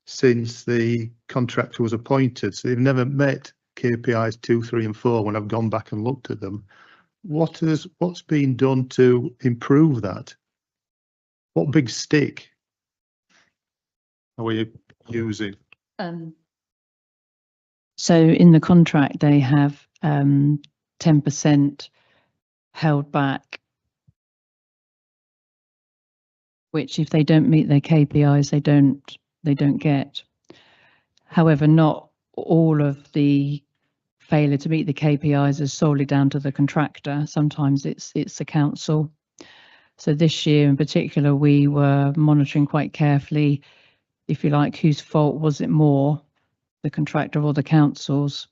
since the contractor was appointed. So they've never met KPIs 2, 3, and 4 when I've gone back and looked at them. What's been done to improve that? What big stick are we using?
So in the contract, they have 10% held back, which if they don't meet their KPIs, they don't get. However, not all of the failure to meet the KPIs is solely down to the contractor. Sometimes it's the council. So this year in particular, we were monitoring quite carefully, if you like, whose fault was it more, the contractor or the council's?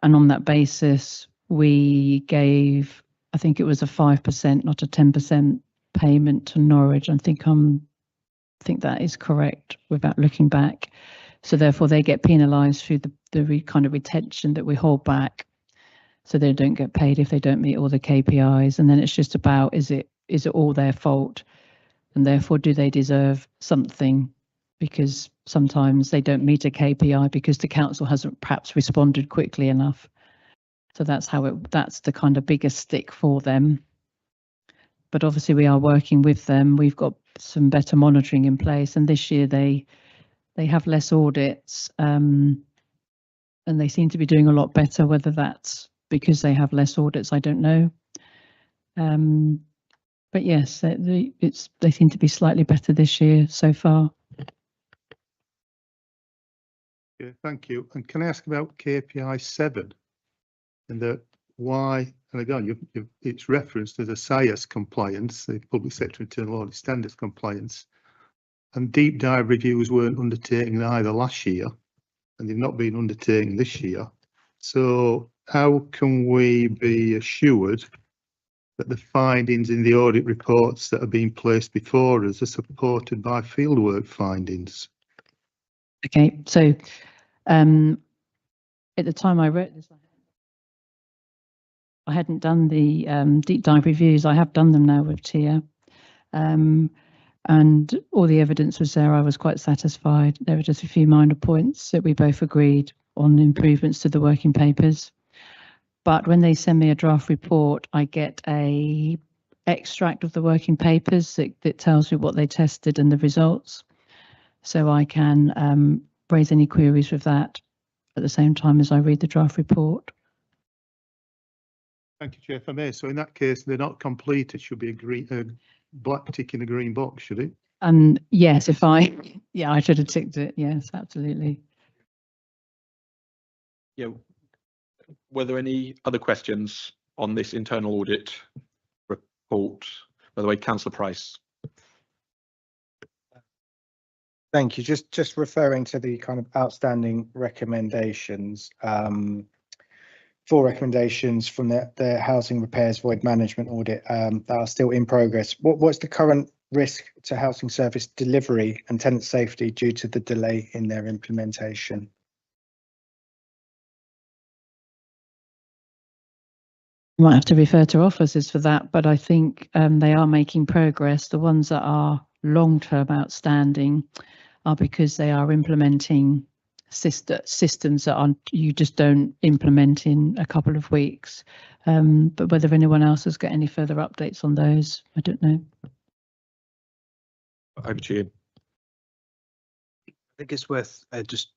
And on that basis, we gave, I think it was a 5%, not a 10% payment to Norwich. I think that is correct without looking back. So therefore, they get penalised through the kind of retention that we hold back, so they don't get paid if they don't meet all the KPIs. And then it's just about, is it all their fault, and therefore do they deserve something? Because sometimes they don't meet a KPI because the council hasn't perhaps responded quickly enough. So that's the kind of biggest stick for them. But obviously we are working with them. We've got some better monitoring in place, and this year they have less audits, and they seem to be doing a lot better. Whether that's because they have less audits, I don't know. But yes, they seem to be slightly better this year so far.
Okay, thank you. And can I ask about KPI 7 and why? And again, it's referenced as a SIAS compliance, the Public Sector Internal Audit Standards compliance, and deep dive reviews weren't undertaken either last year, and they've not been undertaken this year. So how can we be assured that the findings in the audit reports that are being placed before us are supported by fieldwork findings?
Okay, so at the time I wrote this, I hadn't done the deep dive reviews. I have done them now with Tia, and all the evidence was there. I was quite satisfied. There were just a few minor points that we both agreed on, improvements to the working papers. But when they send me a draft report, I get a extract of the working papers that tells me what they tested and the results. so I can raise any queries with that at the same time as I read the draft report.
Thank you, Chair. If I may, so in that case, they're not complete. It should be a green, black tick in a green box, should it?
And yes, yeah, I should have ticked it. Yes, absolutely.
Yeah. Were there any other questions on this internal audit report? By the way, Councillor Price.
Thank you. Just referring to the kind of outstanding recommendations. 4 recommendations from the housing repairs void management audit that are still in progress. What's the current risk to housing service delivery and tenant safety due to the delay in their implementation?
You might have to refer to officers for that, but I think they are making progress. The ones that are long-term outstanding are because they are implementing systems that you just don't implement in a couple of weeks. But whether anyone else has got any further updates on those, I don't know.
Over to you.
I think it's worth just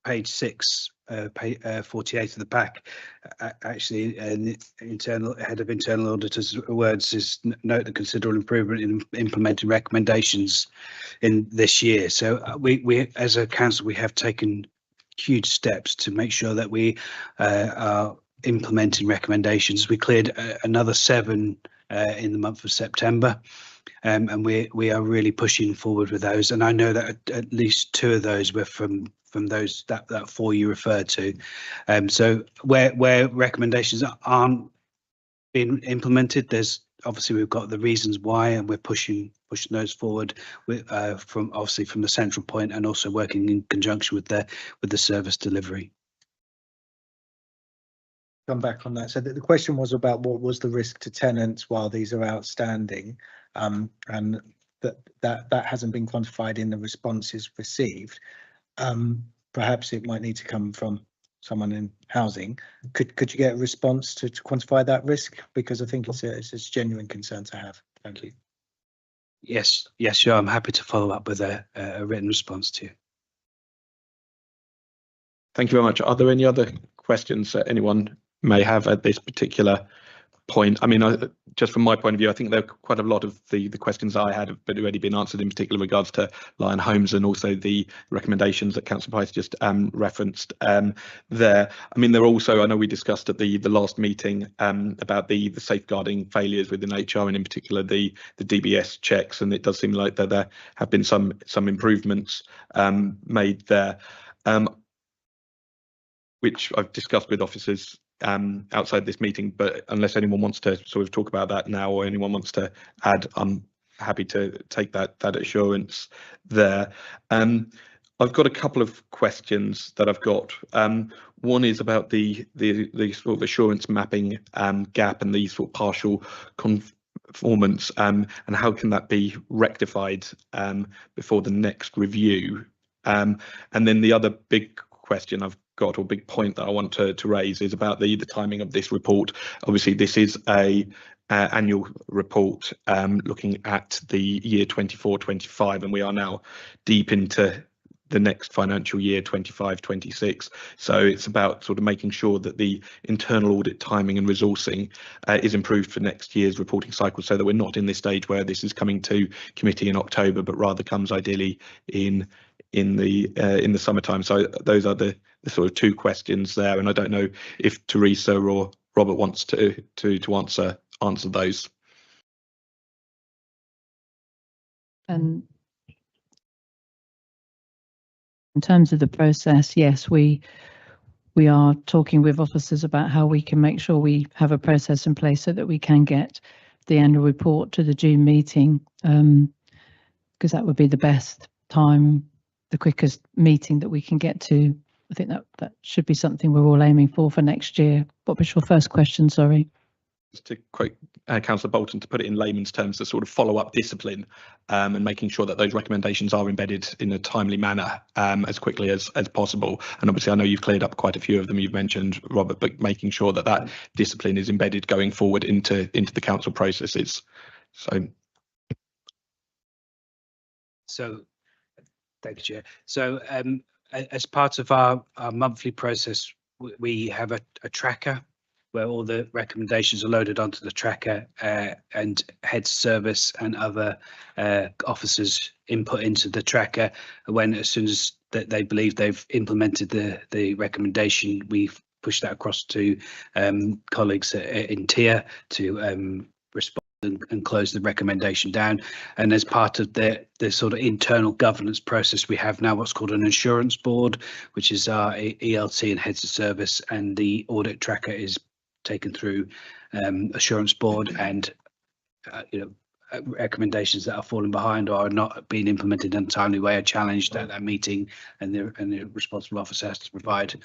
page 6, 48 of the pack. Actually, head of internal auditors words is note the considerable improvement in implementing recommendations in this year. So we as a council, we have taken huge steps to make sure that we are implementing recommendations. We cleared another 7 in the month of September. And we are really pushing forward with those. And I know that at least 2 of those were from those that 4 you referred to. So where recommendations aren't being implemented, there's obviously we've got the reasons why, and we're pushing those forward with from the central point, and also working in conjunction with the service delivery.
Come back on that. So the question was about what was the risk to tenants while these are outstanding, and that hasn't been quantified in the responses received. Perhaps it might need to come from someone in housing. Could you get a response to quantify that risk? Because I think it's a genuine concern to have. Thank you.
Yes, sure. I'm happy to follow up with a written response to you.
Thank you very much. Are there any other questions that anyone may have at this particular point? I mean, just from my point of view, I think there are quite a lot of the questions I had have already been answered, in particular regards to Lion Homes and also the recommendations that Councillor Price just referenced there. I mean, there are also, I know we discussed at the last meeting about the safeguarding failures within HR, and in particular the DBS checks, and it does seem like that there have been some improvements made there, which I've discussed with officers outside this meeting, but unless anyone wants to sort of talk about that now, or anyone wants to add, I'm happy to take that assurance there. I've got a couple of questions that I've got. One is about the sort of assurance mapping gap and the sort of partial conformance, and how can that be rectified before the next review? And then the other big question I've got, or big point that I want to raise, is about the timing of this report. Obviously, this is a annual report looking at the year 24-25, and we are now deep into the next financial year 25-26. So it's about sort of making sure that the internal audit timing and resourcing is improved for next year's reporting cycle, so that we're not in this stage where this is coming to committee in October, but rather comes ideally in the summertime. So those are the sort of 2 questions there, and I don't know if Teresa or Robert wants to answer those.
And in terms of the process, yes, we are talking with officers about how we can make sure we have a process in place so that we can get the annual report to the June meeting, because that would be the best time, the quickest meeting that we can get to. I think that should be something we're all aiming for next year. What was your first question? Sorry.
Just to quote Councillor Bolton, to put it in layman's terms, the sort of follow-up discipline and making sure that those recommendations are embedded in a timely manner as quickly as possible. And obviously, I know you've cleared up quite a few of them you've mentioned, Robert, but making sure that discipline is embedded going forward into the council processes. So
Thank you, Chair. So as part of our monthly process, we have a tracker where all the recommendations are loaded onto the tracker, and head service and other officers input into the tracker. As soon as they believe they've implemented the recommendation, we push that across to colleagues in tier to respond and close the recommendation down. And as part of the sort of internal governance process, we have now what's called an insurance board, which is our ELT and heads of service, and the audit tracker is taken through assurance board, and recommendations that are falling behind or are not being implemented in a timely way are challenged at that meeting, and the responsible officer has to provide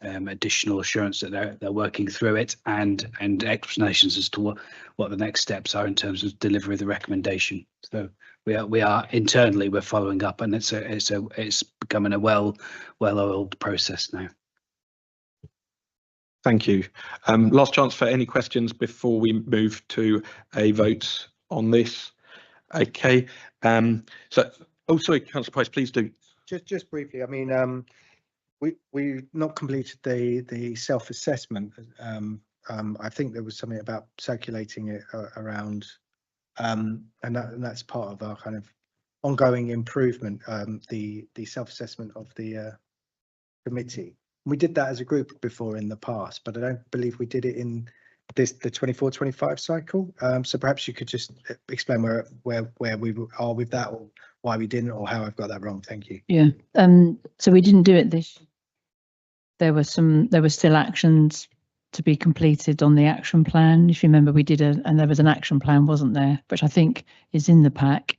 additional assurance that they're working through it, and explanations as to what the next steps are in terms of delivery of the recommendation. So we are internally, we're following up, and it's becoming a well-oiled process now.
Thank you. Last chance for any questions before we move to a vote on this. Okay. Sorry, Councillor Price, please do.
Just briefly, I mean, we not completed the self-assessment. I think there was something about circulating it around, and that's part of our kind of ongoing improvement. The self-assessment of the committee. We did that as a group before in the past, but I don't believe we did it in the 24-25 cycle. So perhaps you could just explain where we are with that, or why we didn't, or how I've got that wrong. Thank you.
Yeah. So we didn't do it this. There were still actions to be completed on the action plan. If you remember, we did and there was an action plan, wasn't there? Which I think is in the pack,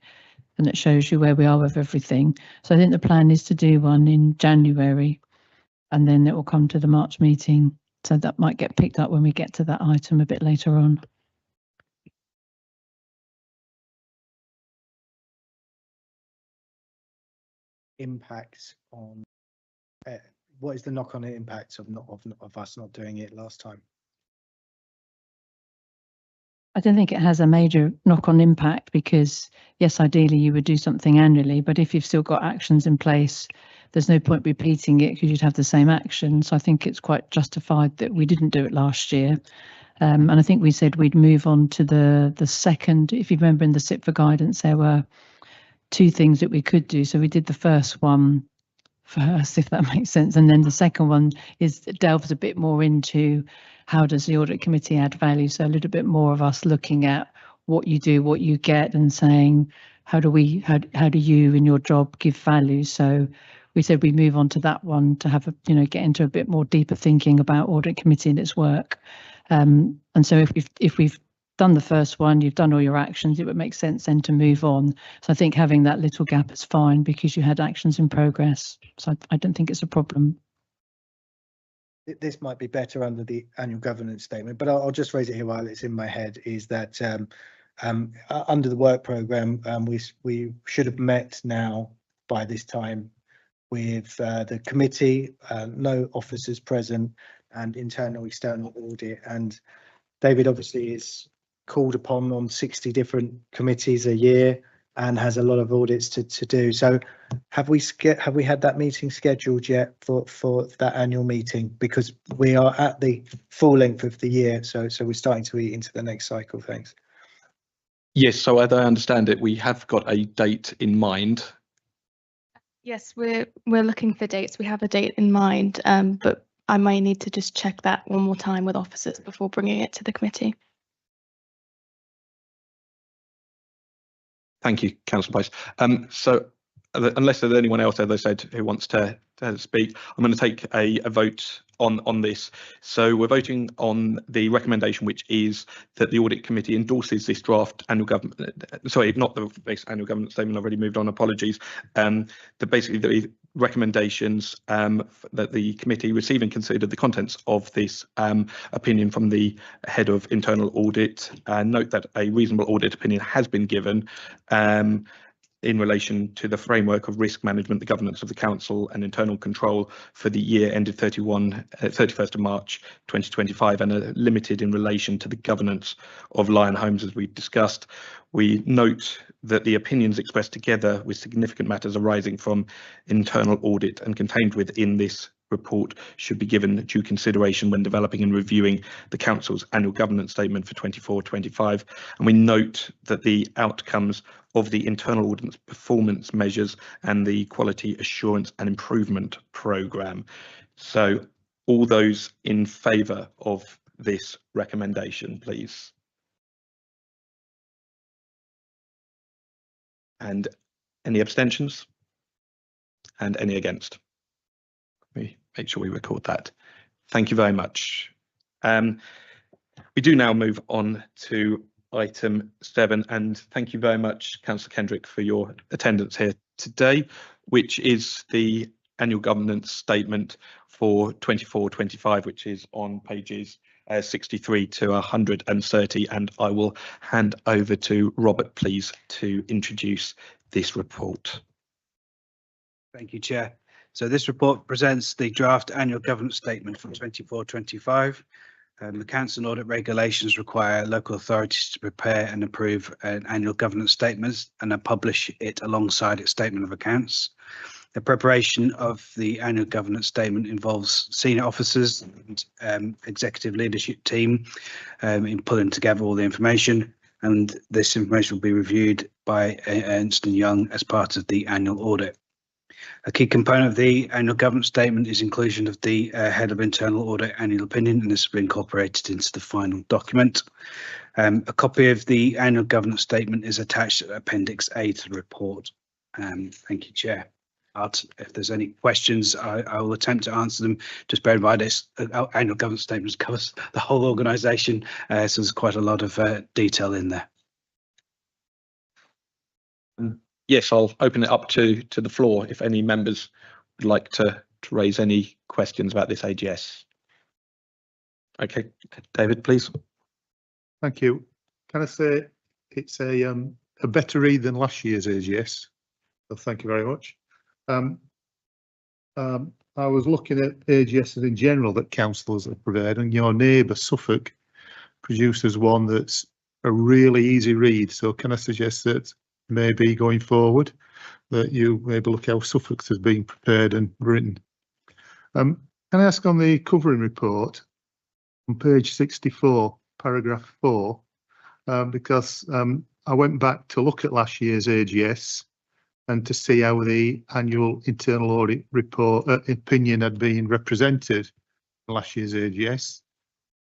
and it shows you where we are with everything. So I think the plan is to do one in January, and then it will come to the March meeting. So that might get picked up when we get to that item a bit later on.
Impacts on what is the knock-on impacts of us not doing it last time?
I don't think it has a major knock-on impact, because yes, ideally you would do something annually, but if you've still got actions in place, there's no point repeating it because you'd have the same action. So I think it's quite justified that we didn't do it last year. And I think we said we'd move on to the second. If you remember, in the SIP for guidance, there were two things that we could do. So we did the first one first, if that makes sense. And then the second one delves a bit more into how does the audit committee add value. So a little bit more of us looking at what you do, what you get, and saying, how do you in your job give value? So we said we move on to that one to have get into a bit more deeper thinking about audit committee and its work. And so if we've done the first one, you've done all your actions, it would make sense then to move on. So I think having that little gap is fine, because you had actions in progress. So I don't think it's a problem.
This might be better under the annual governance statement, but I'll just raise it here while it's in my head, is that under the work programme, we should have met now by this time with the committee, no officers present, and internal external audit. And David obviously is called upon on 60 different committees a year and has a lot of audits to do. So have we had that meeting scheduled yet for that annual meeting? Because we are at the full length of the year, so we're starting to eat into the next cycle. Thanks.
Yes, so as I understand it, we have got a date in mind.
Yes, we're looking for dates. We have a date in mind, but I may need to just check that one more time with officers before bringing it to the committee.
Thank you, Councillor Price. So unless there's anyone else, as I said, who wants to speak, I'm going to take a vote on this. So we're voting on the recommendation, which is that the audit committee endorses this draft annual government, sorry, not the base annual government statement, I've already moved on, apologies. Basically the recommendations that the committee receive and consider the contents of this opinion from the head of internal audit. Note that a reasonable audit opinion has been given. in relation to the framework of risk management, the governance of the council and internal control for the year ended 31st of March 2025, and are limited in relation to the governance of Lion Homes, as we've discussed. We note that the opinions expressed, together with significant matters arising from internal audit and contained within this report, should be given due consideration when developing and reviewing the council's annual governance statement for 24-25. And we note that the outcomes of the internal audit performance measures and the quality assurance and improvement programme. So all those in favour of this recommendation, please. And any abstentions? And any against? We make sure we record that. Thank you very much. We do now move on to item 7, and thank you very much, Councillor Kendrick, for your attendance here today, which is the annual governance statement for 24-25, which is on pages 63 to 130, and I will hand over to Robert, please, to introduce this report.
Thank you, Chair. So this report presents the draft annual governance statement for 24-25. The Council and Audit regulations require local authorities to prepare and approve an annual governance statement and then publish it alongside its statement of accounts. The preparation of the annual governance statement involves senior officers and executive leadership team in pulling together all the information, and this information will be reviewed by Ernst & Young as part of the annual audit. A key component of the annual governance statement is inclusion of the Head of Internal Audit annual opinion, and this will be incorporated into the final document. A copy of the annual governance statement is attached to Appendix A to the report. Thank you, Chair. If there's any questions, I will attempt to answer them. Just bear in mind, this annual governance statement covers the whole organisation, so there's quite a lot of detail in there.
Yes, I'll open it up to the floor if any members would like to raise any questions about this AGS. Okay, David, please.
Thank you. Can I say it's a better read than last year's AGS? So thank you very much. I was looking at AGSs in general that councillors have prepared, and your neighbour Suffolk produces one that's a really easy read. So can I suggest that maybe going forward that you maybe look how Suffolk's has been prepared and written? Can I ask on the covering report on page 64, paragraph 4, because I went back to look at last year's AGS and to see how the annual internal audit report opinion had been represented in last year's AGS.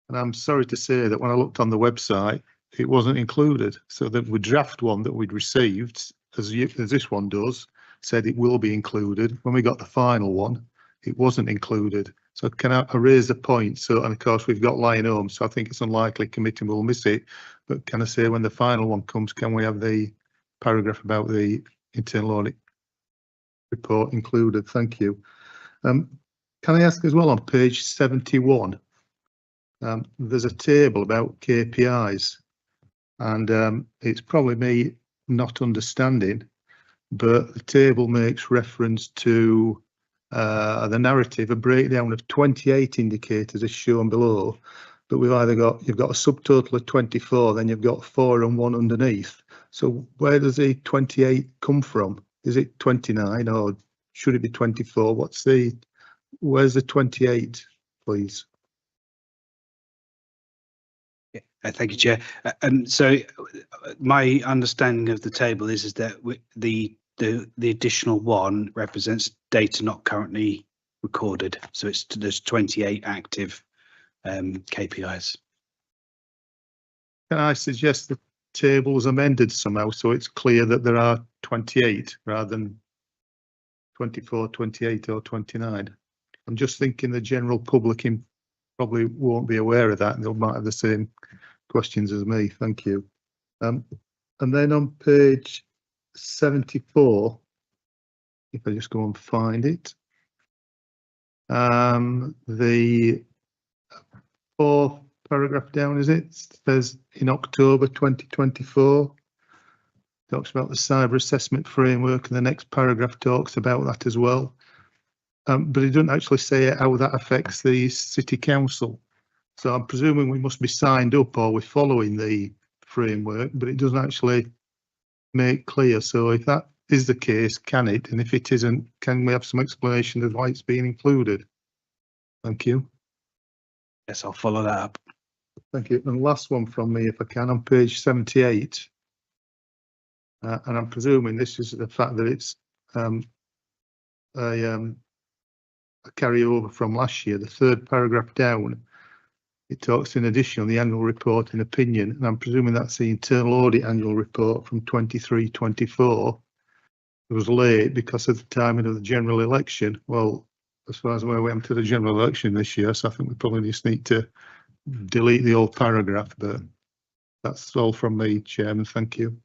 And I'm sorry to say that when I looked on the website, it wasn't included. So the draft one that we'd received, as this one does, said it will be included. When we got the final one, it wasn't included. So can I raise the point? So, and of course we've got Lion Homes, so I think it's unlikely committee will miss it. But can I say when the final one comes, can we have the paragraph about the internal audit report included? Thank you. Can I ask as well, on page 71, there's a table about KPIs, and it's probably me not understanding, but the table makes reference to the narrative, a breakdown of 28 indicators is shown below, but you've got a subtotal of 24, then you've got 4 and 1 underneath. So where does the 28 come from? Is it 29 or should it be 24? Where's the 28, please?
Thank you, Chair. So my understanding of the table is that the additional 1 represents data not currently recorded. So there's 28 active KPIs.
Can I suggest the table was amended somehow so it's clear that there are 28 rather than 24, 28 or 29? I'm just thinking the general public probably won't be aware of that and they might have the same questions as me. Thank you. And then on page 74, if I just go and find it, the 4th paragraph down, is it? Says in October 2024. talks about the cyber assessment framework, and the next paragraph talks about that as well. But it doesn't actually say how that affects the city council. So I'm presuming we must be signed up or we're following the framework, but it doesn't actually make clear. So if that is the case, can it? And if it isn't, can we have some explanation of why it's being included? Thank you.
Yes, I'll follow that up.
Thank you. And last one from me, if I can, on page 78. And I'm presuming this is the fact that it's a carryover from last year. The third paragraph down, it talks in addition on the annual report and opinion, and I'm presuming that's the internal audit annual report from 23-24. It was late because of the timing of the general election. Well, as far as I'm aware, we went to the general election this year, so I think we probably just need to delete the old paragraph, but that's all from me, Chairman. Thank you.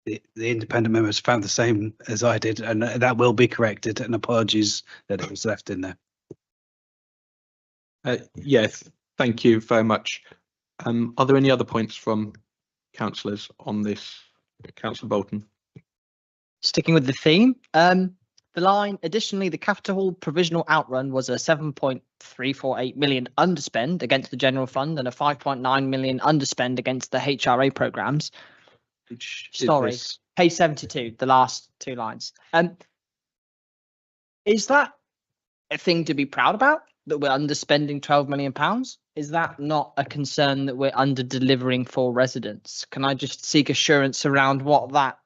The independent members found the same as I did, and that will be corrected, and apologies that it was left in there.
Yes, thank you very much. Are there any other points from councillors on this? Councillor Bolton.
Sticking with the theme, the line, additionally, the capital provisional outrun was a 7.348 million underspend against the general fund and a 5.9 million underspend against the HRA programmes. Sorry, page 72, the last two lines. Is that a thing to be proud about, that we're underspending £12 million? Is that not a concern that we're under delivering for residents? Can I just seek assurance around what that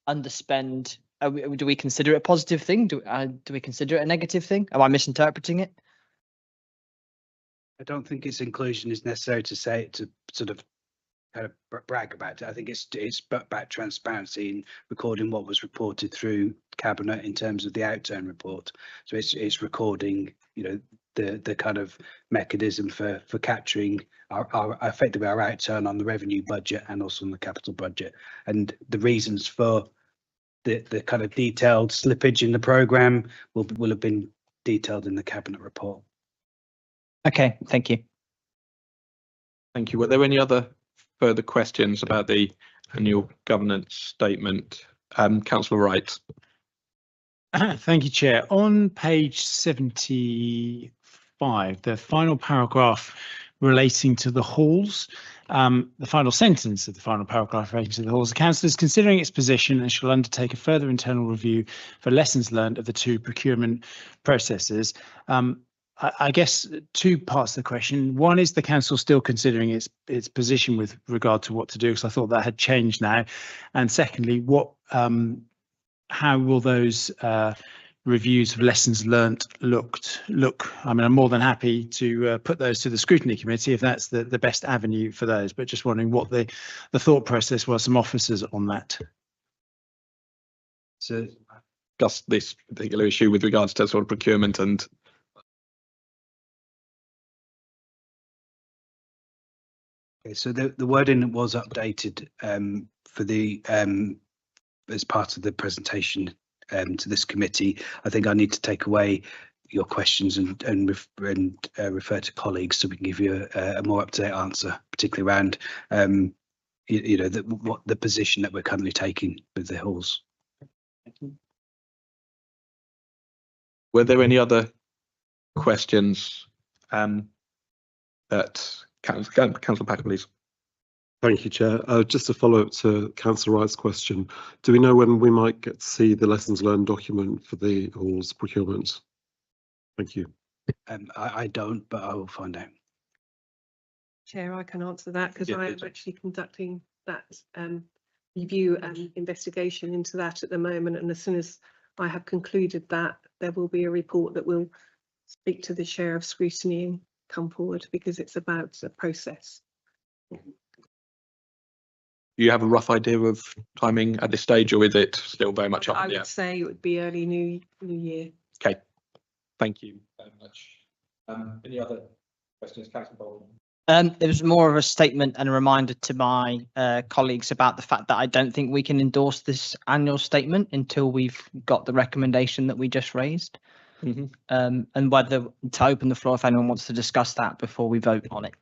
underspend? Do we consider it a positive thing? Do we consider it a negative thing? Am I misinterpreting it?
I don't think its inclusion is necessary to say to sort of kind of brag about it. I think it's about transparency in recording what was reported through cabinet in terms of the outturn report. So it's recording, you know, the kind of mechanism for capturing our effectively our outturn on the revenue budget and also on the capital budget, and the reasons for the kind of detailed slippage in the programme will have been detailed in the cabinet report. Okay, thank you.
Thank you. Were there any other further questions about the annual governance statement? Councillor Wright.
Thank you, Chair. On page 75, the final paragraph relating to the halls, the final sentence of the final paragraph relating to the halls, the council is considering its position and shall undertake a further internal review for lessons learned of the two procurement processes. I guess two parts of the question. One, is the council still considering its position with regard to what to do? Because I thought that had changed now. And secondly, what how will those reviews of lessons learnt look? I mean, I'm more than happy to put those to the scrutiny committee if that's the best avenue for those, but just wondering what the thought process was, some officers on that.
So discuss this particular issue with regards to sort of procurement and
so the wording was updated for the as part of the presentation to this committee. I think I need to take away your questions and refer to colleagues so we can give you a more up-to-date answer, particularly around you know what the position that we're currently taking with the halls.
Were there any other questions that Councillor Packer, please?
Thank you, Chair. Just to follow up to Councillor Wright's question, do we know when we might get to see the lessons learned document for the halls procurement? Thank you.
I don't, but I will find out.
Chair, I can answer that because
Yeah,
I am actually conducting that review and investigation into that at the moment, and as soon as I have concluded that, there will be a report that will speak to the Chair of Scrutiny and come forward, because it's about the process.
Do you have a rough idea of timing at this stage, or is it still very much up?
I would say it would be early new year.
Okay, thank you very much. Any other questions, Councillor Bolton?
It was more of a statement and a reminder to my colleagues about the fact that I don't think we can endorse this annual statement until we've got the recommendation that we just raised.
Mm-hmm.
And whether to open the floor if anyone wants to discuss that before we vote on it.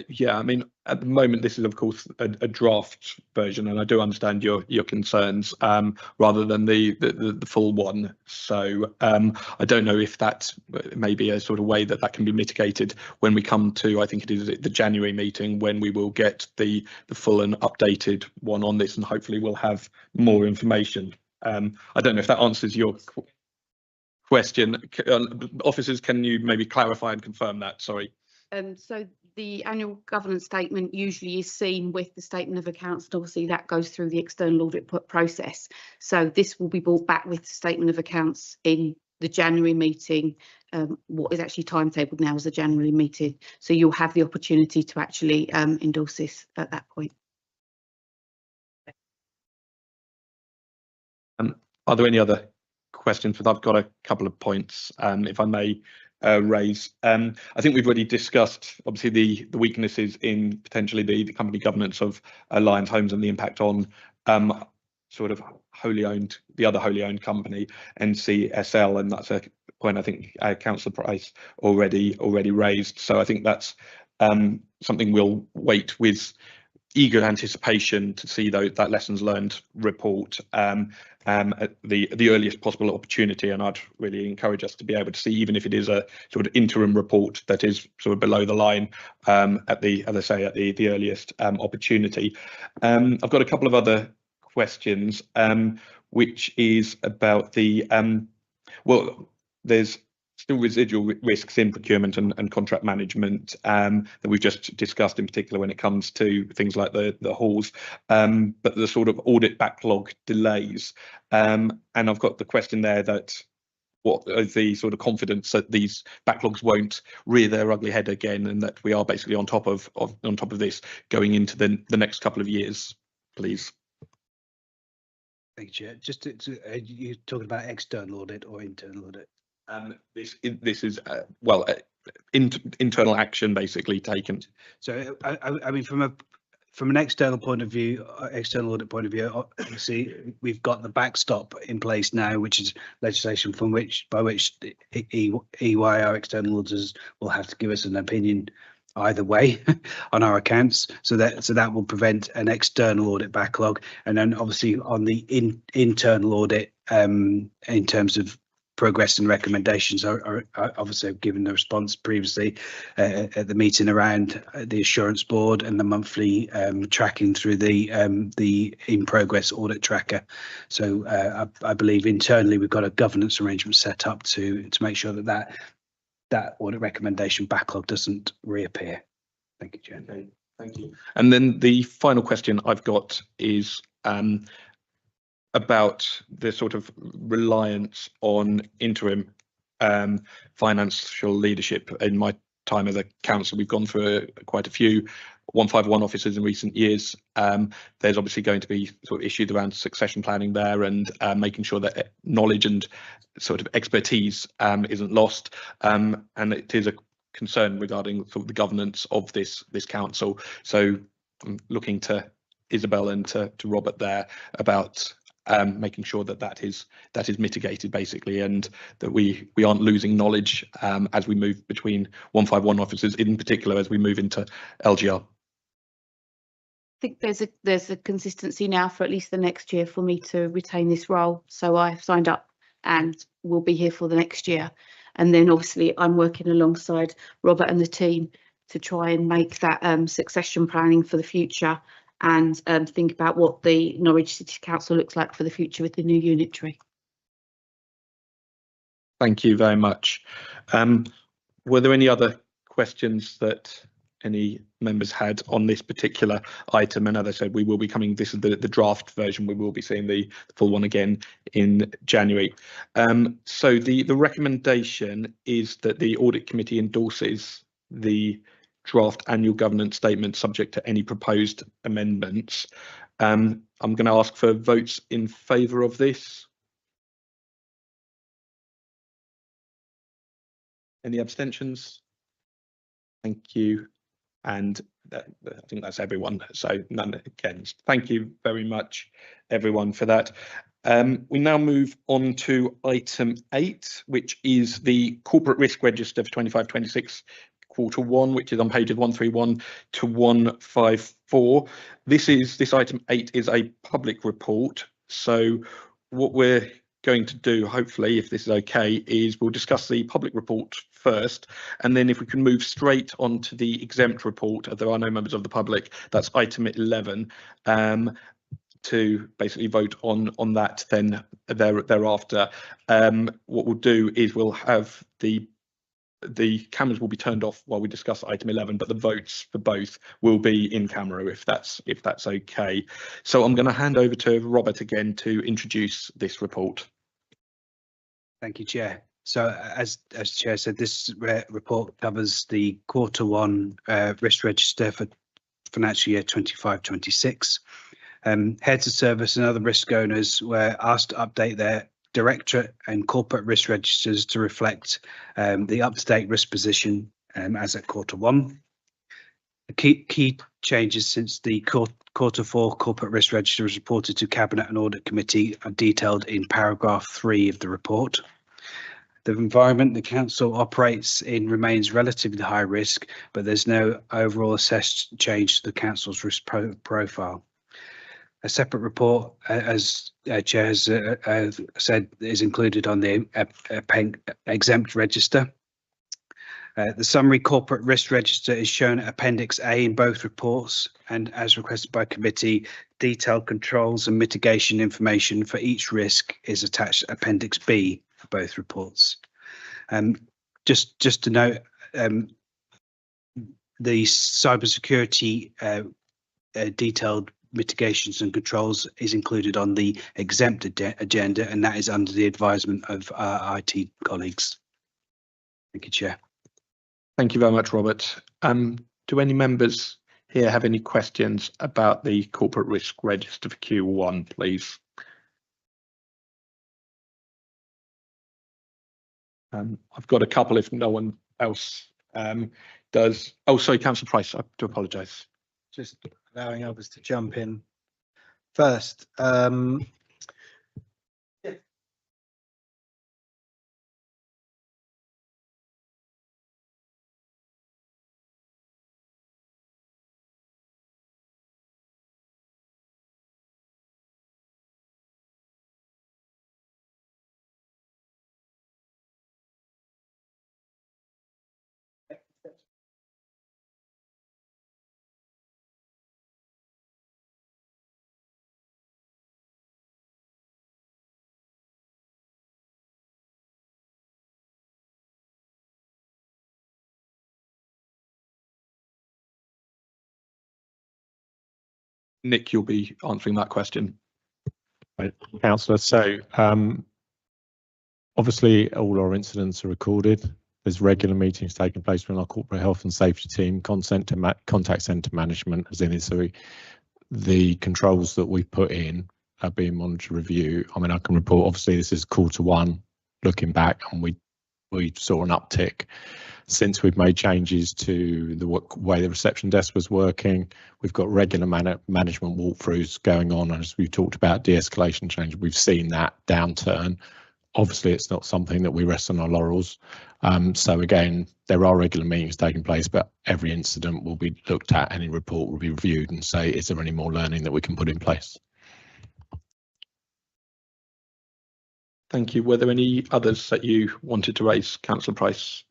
Yeah, I mean, at the moment, this is of course a draft version, and I do understand your concerns, rather than the full one. So I don't know if that may be a sort of way that can be mitigated when we come to, I think it is the January meeting, when we will get the full and updated one on this, and hopefully we'll have more information. I don't know if that answers your question. Officers, can you maybe clarify and confirm that? Sorry.
So the annual governance statement usually is seen with the statement of accounts, and obviously that goes through the external audit process. So this will be brought back with the statement of accounts in the January meeting. What is actually timetabled now is the January meeting. So you'll have the opportunity to actually endorse this at that point.
Are there any other questions? But I've got a couple of points, if I may raise. I think we've already discussed, obviously, the weaknesses in potentially the company governance of Lions Homes and the impact on sort of the other wholly owned company, NCSL, and that's a point I think Councillor Price already raised. So I think that's something we'll wait with eager anticipation to see that lessons learned report at the earliest possible opportunity, and I'd really encourage us to be able to see, even if it is a sort of interim report that is sort of below the line, at the, as I say, at the earliest opportunity. I've got a couple of other questions, which is about the well, there's still residual risks in procurement and contract management that we've just discussed, in particular when it comes to things like the halls, but the sort of audit backlog delays. And I've got the question there that what is the sort of confidence that these backlogs won't rear their ugly head again, and that we are basically on top of this going into the next couple of years, please.
Thank you, Chair. Just you're talking about external audit or internal audit?
This is well, internal action basically taken.
So I mean, from an external point of view, external audit point of view, obviously we've got the backstop in place now, which is legislation by which EY, our external auditors, will have to give us an opinion either way on our accounts, so that will prevent an external audit backlog. And then obviously on the internal audit, in terms of progress and recommendations, are obviously I've given the response previously at the meeting around the assurance board and the monthly tracking through the in progress audit tracker. So I believe internally we've got a governance arrangement set up to make sure that audit recommendation backlog doesn't reappear. Thank you, Chair.
Okay, thank you. And then the final question I've got is about the sort of reliance on interim financial leadership. In my time as a council, we've gone through quite a few 151 officers in recent years. There's obviously going to be sort of issues around succession planning there, and making sure that knowledge and sort of expertise isn't lost, and it is a concern regarding sort of the governance of this council. So I'm looking to Isabel and to Robert there about making sure that is mitigated basically, and that we aren't losing knowledge as we move between 151 officers, in particular as we move into LGR.
I think there's a consistency now for at least the next year for me to retain this role. So I've signed up and will be here for the next year. And then obviously I'm working alongside Robert and the team to try and make that succession planning for the future, and think about what the Norwich City Council looks like for the future with the new unitary.
Thank you very much. Were there any other questions that any members had on this particular item? And as I said, we will be coming, this is the draft version, we will be seeing the full one again in January. So the recommendation is that the audit committee endorses the draft annual governance statement subject to any proposed amendments. I'm going to ask for votes in favour of this. Any abstentions? Thank you. And I think that's everyone, so none against. Thank you very much, everyone, for that. We now move on to item 8, which is the corporate risk register for 25-26 Q1, which is on pages 131 to 154. This item 8 is a public report. So what we're going to do, hopefully, if this is okay, is we'll discuss the public report first, and then if we can move straight on to the exempt report, as there are no members of the public, that's item 11, to basically vote on that then thereafter. What we'll do is we'll have the cameras will be turned off while we discuss item 11, but the votes for both will be in camera if that's okay. So I'm going to hand over to Robert again to introduce this report.
Thank you, Chair. So as Chair said, this report covers the Q1 risk register for financial year 25-26. Heads of service and other risk owners were asked to update their directorate and corporate risk registers to reflect the up-to-date risk position as at Q1. The key changes since the Q4 corporate risk register was reported to Cabinet and Audit Committee are detailed in paragraph 3 of the report. The environment the council operates in remains relatively high risk, but there's no overall assessed change to the council's risk profile. A separate report, as Chair has said, is included on the exempt register. The summary corporate risk register is shown at Appendix A in both reports, and as requested by committee, detailed controls and mitigation information for each risk is attached to Appendix B for both reports. Just to note, the cybersecurity detailed mitigations and controls is included on the exempt agenda, and that is under the advisement of our IT colleagues. Thank you, Chair.
Thank you very much, Robert. Do any members here have any questions about the corporate risk register for Q1, please? I've got a couple if no one else does. Oh, sorry, Councillor Price, I do apologise.
Just allowing others to jump in first.
Nick, you'll be answering that question.
Right, Councillor. So obviously all our incidents are recorded. There's regular meetings taking place with our corporate health and safety team, contact centre management, as in so the controls that we put in are being monitored, review. I mean, I can report, obviously this is Q1 looking back, and we saw an uptick since we've made changes to the way the reception desk was working. We've got regular management walkthroughs going on, as we've talked about de-escalation change. We've seen that downturn. Obviously, it's not something that we rest on our laurels. So again, there are regular meetings taking place, but every incident will be looked at, any report will be reviewed and say, is there any more learning that we can put in place?
Thank you. Were there any others that you wanted to raise, Councillor Price?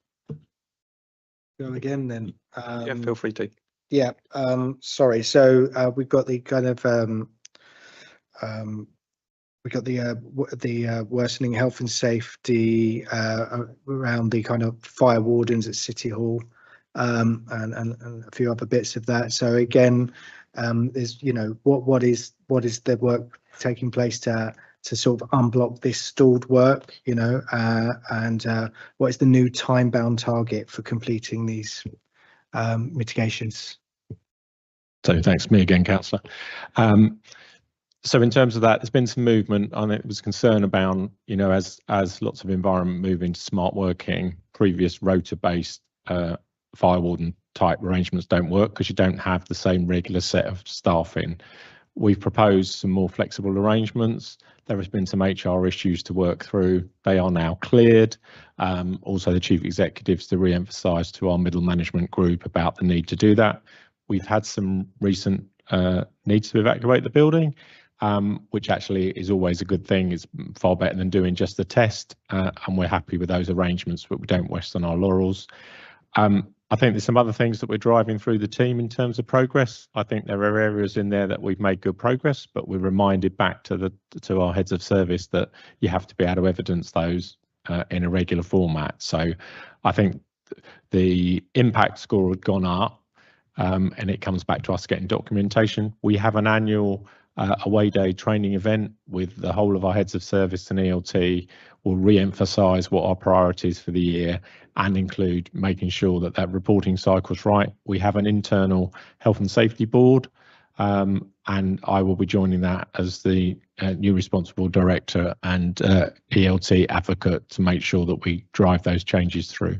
Go again then.
Yeah, feel free to.
Yeah, sorry. So we've got the kind of we got the worsening health and safety around the kind of fire wardens at City Hall, and a few other bits of that. So again, there's what is the work taking place to sort of unblock this stalled work, and what is the new time-bound target for completing these mitigations?
So thanks, me again, Councillor. So in terms of that, there's been some movement on it. Was concern about, as lots of environment move into smart working, previous rota-based fire warden type arrangements don't work because you don't have the same regular set of staffing We've proposed some more flexible arrangements. There has been some HR issues to work through. They are now cleared. Also, the chief executives to re-emphasise to our middle management group about the need to do that. We've had some recent needs to evacuate the building, which actually is always a good thing. It's far better than doing just the test, and we're happy with those arrangements, but we don't rest on our laurels. I think there's some other things that we're driving through the team in terms of progress. I think there are areas in there that we've made good progress, but we're reminded back to our heads of service that you have to be able to evidence those in a regular format. So I think the impact score had gone up, and it comes back to us getting documentation. We have an annual away day training event with the whole of our heads of service and ELT. Will re-emphasise what our priorities for the year and include making sure that that reporting cycle is right. We have an internal health and safety board, and I will be joining that as the new responsible director and ELT advocate to make sure that we drive those changes through.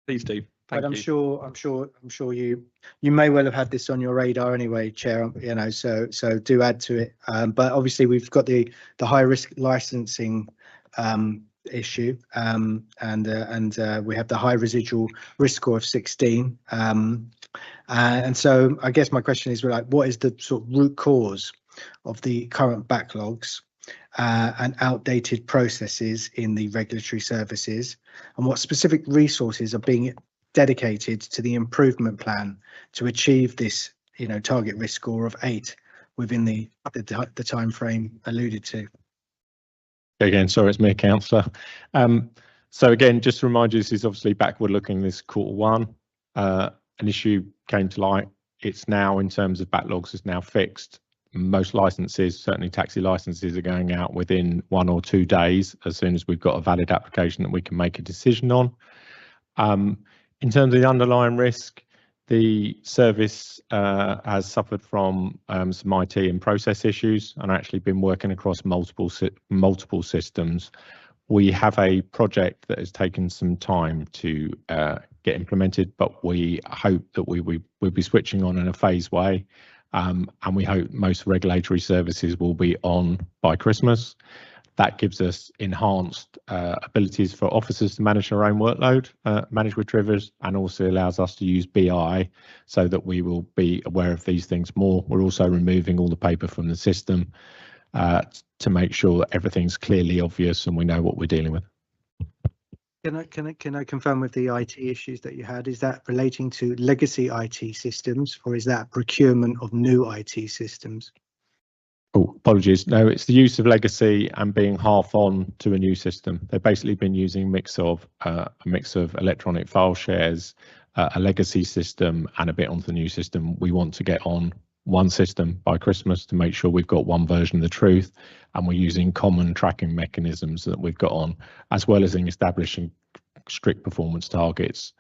Please do.
But I'm sure you may well have had this on your radar anyway, Chair. You know, so do add to it. But obviously we've got the high risk licensing issue, and we have the high residual risk score of 16. And so I guess my question is, like, what is the sort of root cause of the current backlogs and outdated processes in the regulatory services, and what specific resources are being dedicated to the improvement plan to achieve this, you know, target risk score of 8 within the time frame alluded to?
Again, sorry, it's me, Councillor. So again, just to remind you, this is obviously backward looking. This Q1, an issue came to light. It's now, in terms of backlogs, is now fixed. Most licenses, certainly taxi licenses, are going out within 1 or 2 days as soon as we've got a valid application that we can make a decision on. In terms of the underlying risk, the service has suffered from some IT and process issues and actually been working across multiple systems. We have a project that has taken some time to get implemented, but we hope that we'll be switching on in a phased way. And we hope most regulatory services will be on by Christmas. That gives us enhanced abilities for officers to manage their own workload, manage with triggers, and also allows us to use BI so that we will be aware of these things more. We're also removing all the paper from the system to make sure that everything's clearly obvious and we know what we're dealing with.
Can I confirm with the IT issues that you had, is that relating to legacy IT systems, or is that procurement of new IT systems?
Oh, apologies. No, it's the use of legacy and being half on to a new system. They've basically been using a mix of electronic file shares, a legacy system, and a bit onto the new system. We want to get on one system by Christmas to make sure we've got one version of the truth, and we're using common tracking mechanisms that we've got on, as well as in establishing strict performance targets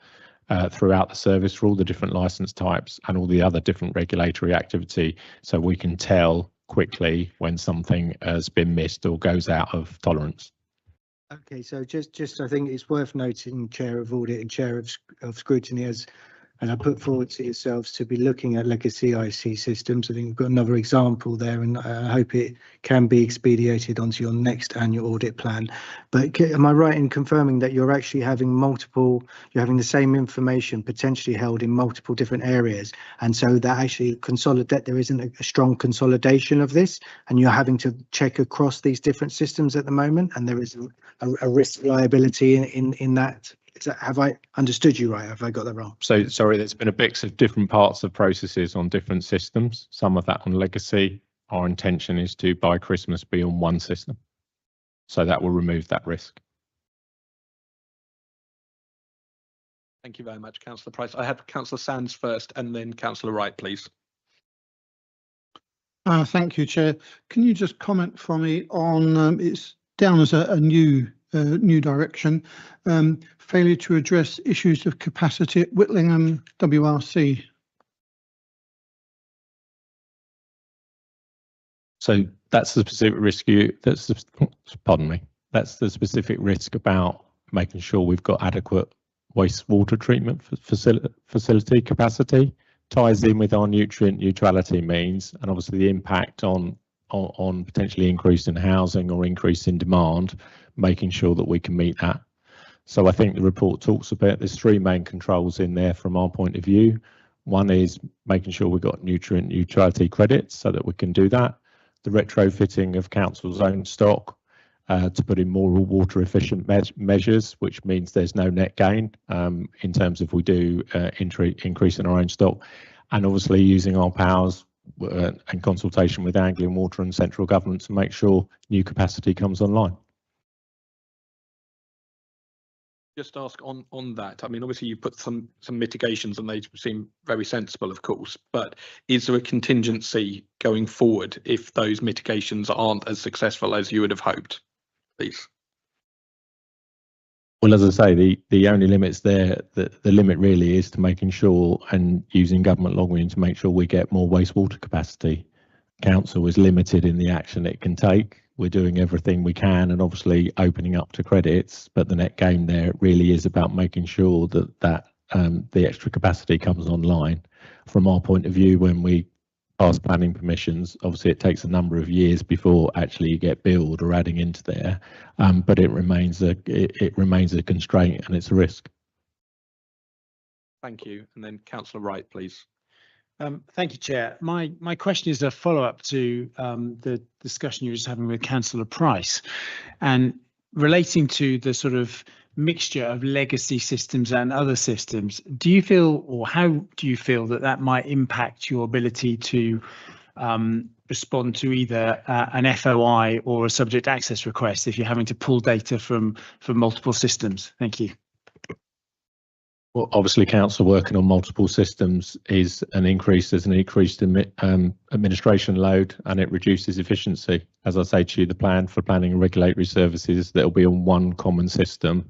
throughout the service for all the different license types and all the other different regulatory activity, so we can tell quickly when something has been missed or goes out of tolerance.
Okay, so just I think it's worth noting, Chair of Audit and Chair of Scrutiny, as I put forward to yourselves to be looking at legacy IC systems. I think we've got another example there, and I hope it can be expedited onto your next annual audit plan. But am I right in confirming that you're actually having the same information potentially held in multiple different areas, and so that actually there isn't a strong consolidation of this, and you're having to check across these different systems at the moment, and there is a risk liability in that? Have I understood you right? Have I got that wrong?
So sorry, there's been a mix of different parts of processes on different systems, some of that on legacy. Our intention is to, by Christmas, be on one system. So that will remove that risk.
Thank you very much, Councillor Price. I have Councillor Sands first and then Councillor Wright, please.
Thank you, Chair. Can you just comment for me on, it's down as a new direction, failure to address issues of capacity at Whitlingham WRC?
So that's the specific risk that's the specific risk about making sure we've got adequate wastewater treatment facility capacity, ties in with our nutrient neutrality means, and obviously the impact on potentially increase in housing or increase in demand, making sure that we can meet that. So I think the report talks about there's three main controls in there from our point of view. One is making sure we've got nutrient neutrality credits so that we can do that. The retrofitting of council's own stock to put in more water efficient measures, which means there's no net gain in terms of we do increase in our own stock, and obviously using our powers and consultation with Anglian Water and central government to make sure new capacity comes online.
Just ask on that. I mean, obviously you put some mitigations and they seem very sensible, of course, but is there a contingency going forward if those mitigations aren't as successful as you would have hoped, please?
Well, as I say, the only limits there, the limit really is to making sure and using government lobbying to make sure we get more wastewater capacity. Council is limited in the action it can take. We're doing everything we can and obviously opening up to credits, but the net gain there really is about making sure that the extra capacity comes online. From our point of view, when we pass planning permissions, obviously it takes a number of years before actually you get billed or adding into there, but it remains a constraint and it's a risk.
Thank you. And then Councillor Wright, please.
Thank you, Chair. My question is a follow-up to the discussion you were just having with Councillor Price, and relating to the sort of mixture of legacy systems and other systems. Do you feel, or how do you feel that might impact your ability to respond to either an FOI or a subject access request if you're having to pull data from multiple systems? Thank you.
Well, obviously, council working on multiple systems is an increase. There's an increased administration load, and it reduces efficiency. As I say to you, the plan for planning and regulatory services, that will be on one common system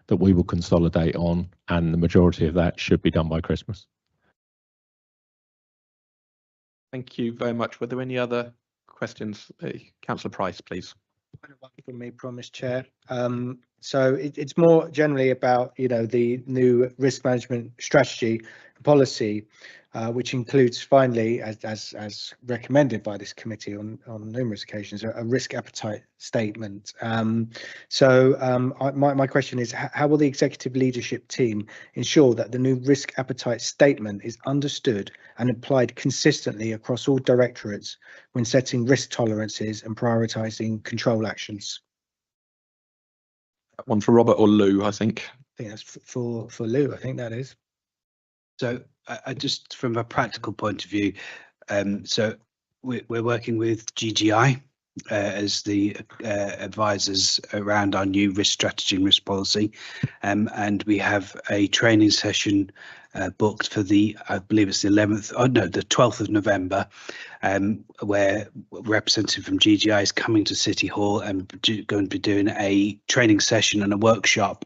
that we will consolidate on, and the majority of that should be done by Christmas.
Thank you very much. Were there any other questions? Councillor Price, please.
From me, promise, Chair. So it's more generally about, the new risk management strategy and policy, which includes finally, as recommended by this committee on numerous occasions, a risk appetite statement. My question is, how will the executive leadership team ensure that the new risk appetite statement is understood and applied consistently across all directorates when setting risk tolerances and prioritising control actions?
One for Robert or Lou, I think.
I think that's for Lou. I think that is.
So I just from a practical point of view, so we're working with GGI as the advisors around our new risk strategy and risk policy, and we have a training session booked for I believe it's the 12th of November, where a representative from GGI is coming to City Hall and going to be doing a training session and a workshop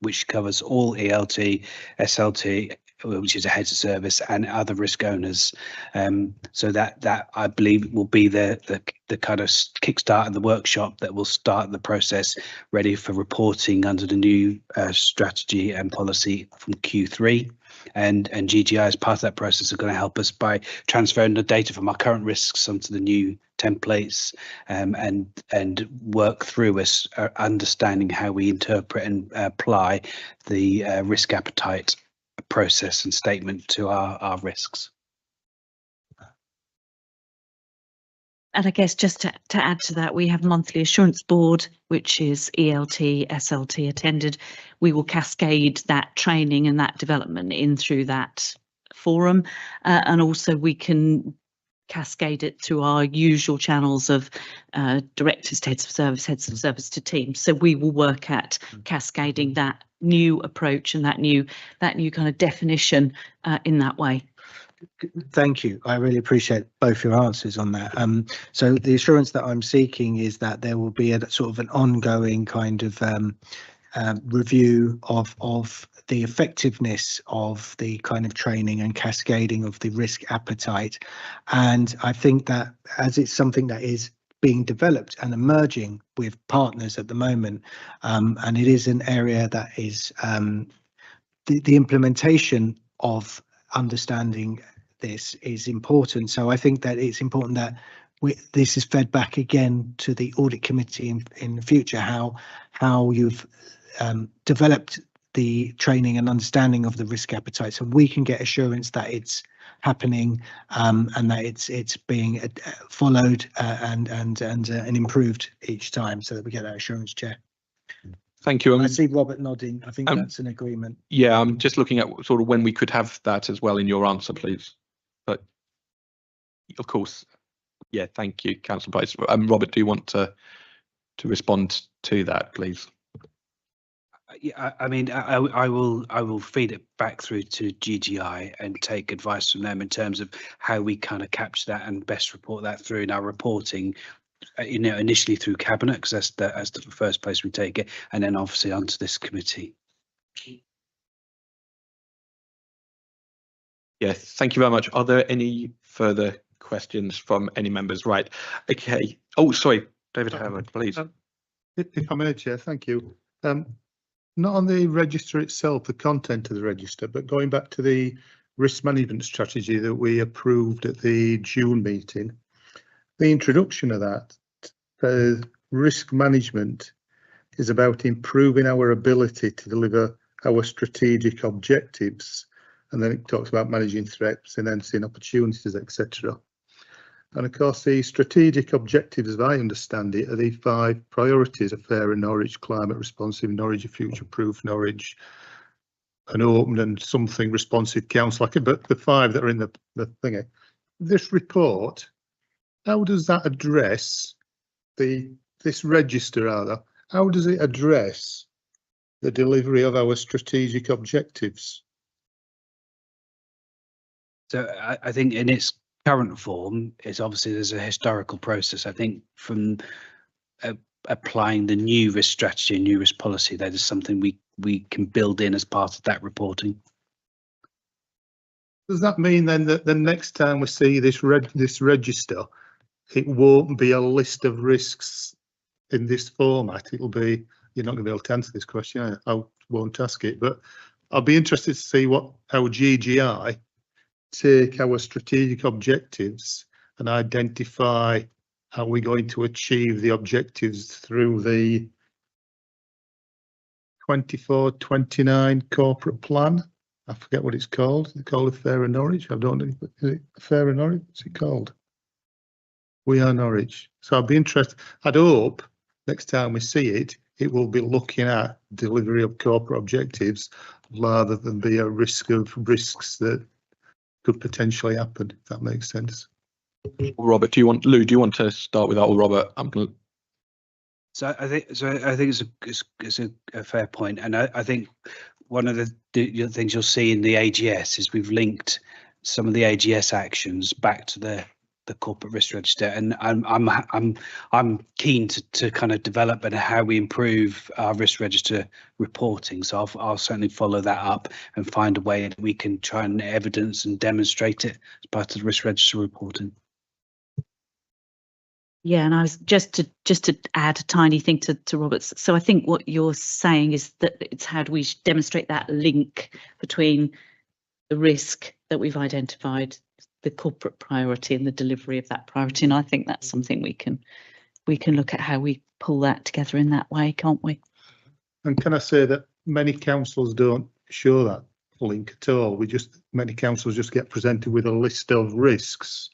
which covers all ELT, SLT, which is a heads of service, and other risk owners. So that I believe will be the kind of kickstart of the workshop that will start the process ready for reporting under the new strategy and policy from Q3. And GGI, as part of that process, are going to help us by transferring the data from our current risks onto the new templates, and work through us understanding how we interpret and apply the risk appetite process and statement to our risks.
And I guess just to add to that, we have a monthly assurance board, which is ELT, SLT attended. We will cascade that training and that development in through that forum, and also we can cascade it through our usual channels of directors, heads of service to teams. So we will work at cascading that new approach and that new kind of definition in that way.
Thank you. I really appreciate both your answers on that. So the assurance that I'm seeking is that there will be a sort of an ongoing kind of review of the effectiveness of the kind of training and cascading of the risk appetite. And I think that as it's something that is being developed and emerging with partners at the moment, and it is an area that is the implementation of understanding this is important. So I think that it's important that this is fed back again to the audit committee in the future, how you've developed the training and understanding of the risk appetite, so we can get assurance that it's happening and that it's being followed and improved each time, so that we get that assurance, Chair.
Thank you.
I see Robert nodding. I think that's an agreement.
Yeah, I'm just looking at sort of when we could have that as well in your answer, please. But of course, yeah, thank you, Councillor Price. Robert, do you want to respond to that, please?
Yeah, I mean, I will feed it back through to GGI and take advice from them in terms of how we kind of capture that and best report that through in our reporting. Initially through cabinet, because that's the first place we take it, and then obviously onto this committee.
Yes, thank you very much. Are there any further questions from any members? Right. Okay. Oh, sorry, David Howard, please.
If I may, Chair, thank you. Not on the register itself, the content of the register, but going back to the risk management strategy that we approved at the June meeting, the introduction of that, risk management is about improving our ability to deliver our strategic objectives, and then it talks about managing threats and then seeing opportunities, etc. And of course, the strategic objectives, as I understand it, are the 5 priorities: a fairer Norwich, climate responsive Norwich, a future-proof Norwich, an open and something responsive council. But the 5 that are in the thingy. This report, how does that address this register? Rather, how does it address the delivery of our strategic objectives?
So I think in its current form, it's obviously there's a historical process. I think from applying the new risk strategy and new risk policy, that is something we can build in as part of that reporting.
Does that mean then that the next time we see this register, it won't be a list of risks in this format? It'll be, you're not going to be able to answer this question. I won't ask it, but I'll be interested to see how GGI take our strategic objectives and identify how we're going to achieve the objectives through the 24-29 corporate plan. I forget what it's called. Is it called a Fairer Norwich? I don't know. Is it Fairer Norwich? What's it called? We Are Norwich. So I'd be interested. I'd hope next time we see it, it will be looking at delivery of corporate objectives rather than be a risk of risks that could potentially happen, if that makes sense.
Robert, Lou, do you want to start with that, or Robert?
So I think it's a fair point, and I think one of the things you'll see in the AGS is we've linked some of the AGS actions back to the corporate risk register, and I'm keen to kind of develop and how we improve our risk register reporting. So I'll certainly follow that up and find a way that we can try and evidence and demonstrate it as part of the risk register reporting.
Yeah, and I was just to add a tiny thing to Robert's. So I think what you're saying is that it's how do we demonstrate that link between the risk that we've identified, the corporate priority, and the delivery of that priority. And I think that's something we can look at how we pull that together in that way, can't we?
And can I say that many councils don't show that link at all? Many councils just get presented with a list of risks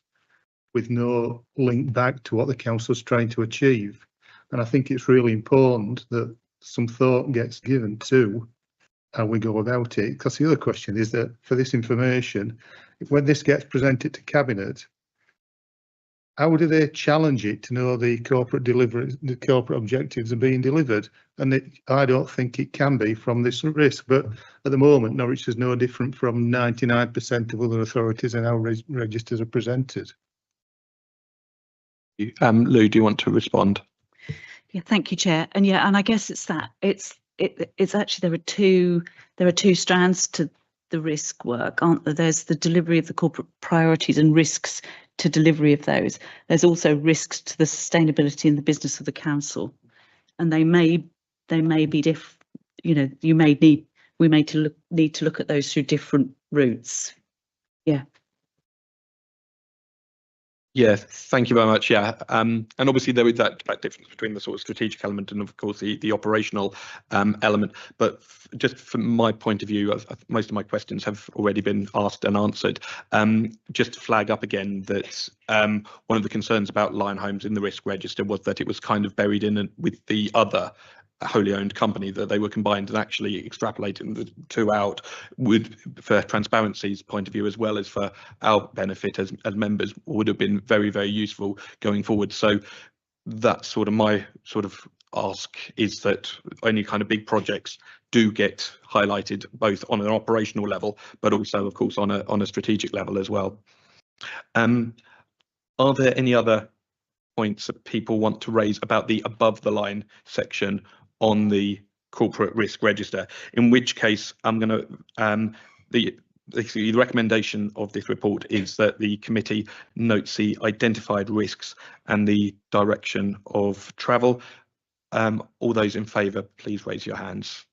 with no link back to what the council's trying to achieve. And I think it's really important that some thought gets given to how we go about it. Because the other question is that for this information, when this gets presented to Cabinet, how do they challenge it to know the corporate delivery, the corporate objectives are being delivered? And I don't think it can be from this risk. But at the moment, Norwich is no different from 99% of other authorities and how registers are presented.
Lou, do you want to respond?
Yeah, thank you, Chair. And yeah, and I guess it's actually there are two strands to the risk work, aren't there? There's the delivery of the corporate priorities and risks to delivery of those. There's also risks to the sustainability and the business of the council, and they may be you may need we may need to look at those through different routes. Yeah.
Yeah, thank you very much. Yeah, and obviously there is that difference between the sort of strategic element and, of course, the operational element. But just from my point of view, most of my questions have already been asked and answered. Just to flag up again that one of the concerns about Lion Homes in the risk register was that it was kind of buried in with the other wholly owned company, that they were combined, and actually extrapolating the two out would, for transparency's point of view, as well as for our benefit as members, would have been very, very useful going forward. So that's sort of my sort of ask, is that only kind of big projects do get highlighted, both on an operational level, but also, of course, on a strategic level as well. Are there any other points that people want to raise about the above the line section on the corporate risk register? In which case, I'm going to the recommendation of this report is that the committee notes the identified risks and the direction of travel. All those in favour, please raise your hands.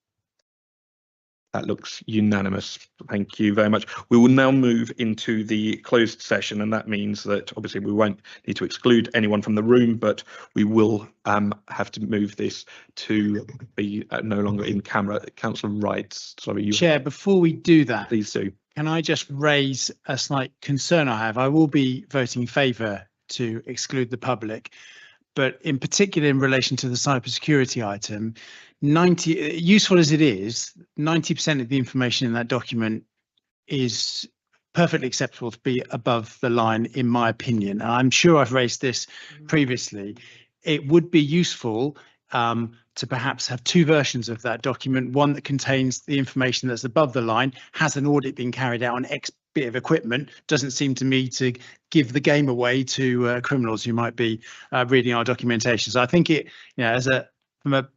That looks unanimous. Thank you very much. We will now move into the closed session, and that means that obviously we won't need to exclude anyone from the room, but we will have to move this to be no longer in camera. Councillor Wright, sorry.
Chair, before we do that,
please do.
Can I just raise a slight concern I have? I will be voting in favour to exclude the public, but in particular in relation to the cybersecurity item, useful as it is, 90% of the information in that document is perfectly acceptable to be above the line, in my opinion. And I'm sure I've raised this previously. It would be useful to perhaps have two versions of that document, one that contains the information that's above the line, has an audit being carried out on X bit of equipment, doesn't seem to me to give the game away to criminals who might be reading our documentation. So I think it, you know, from a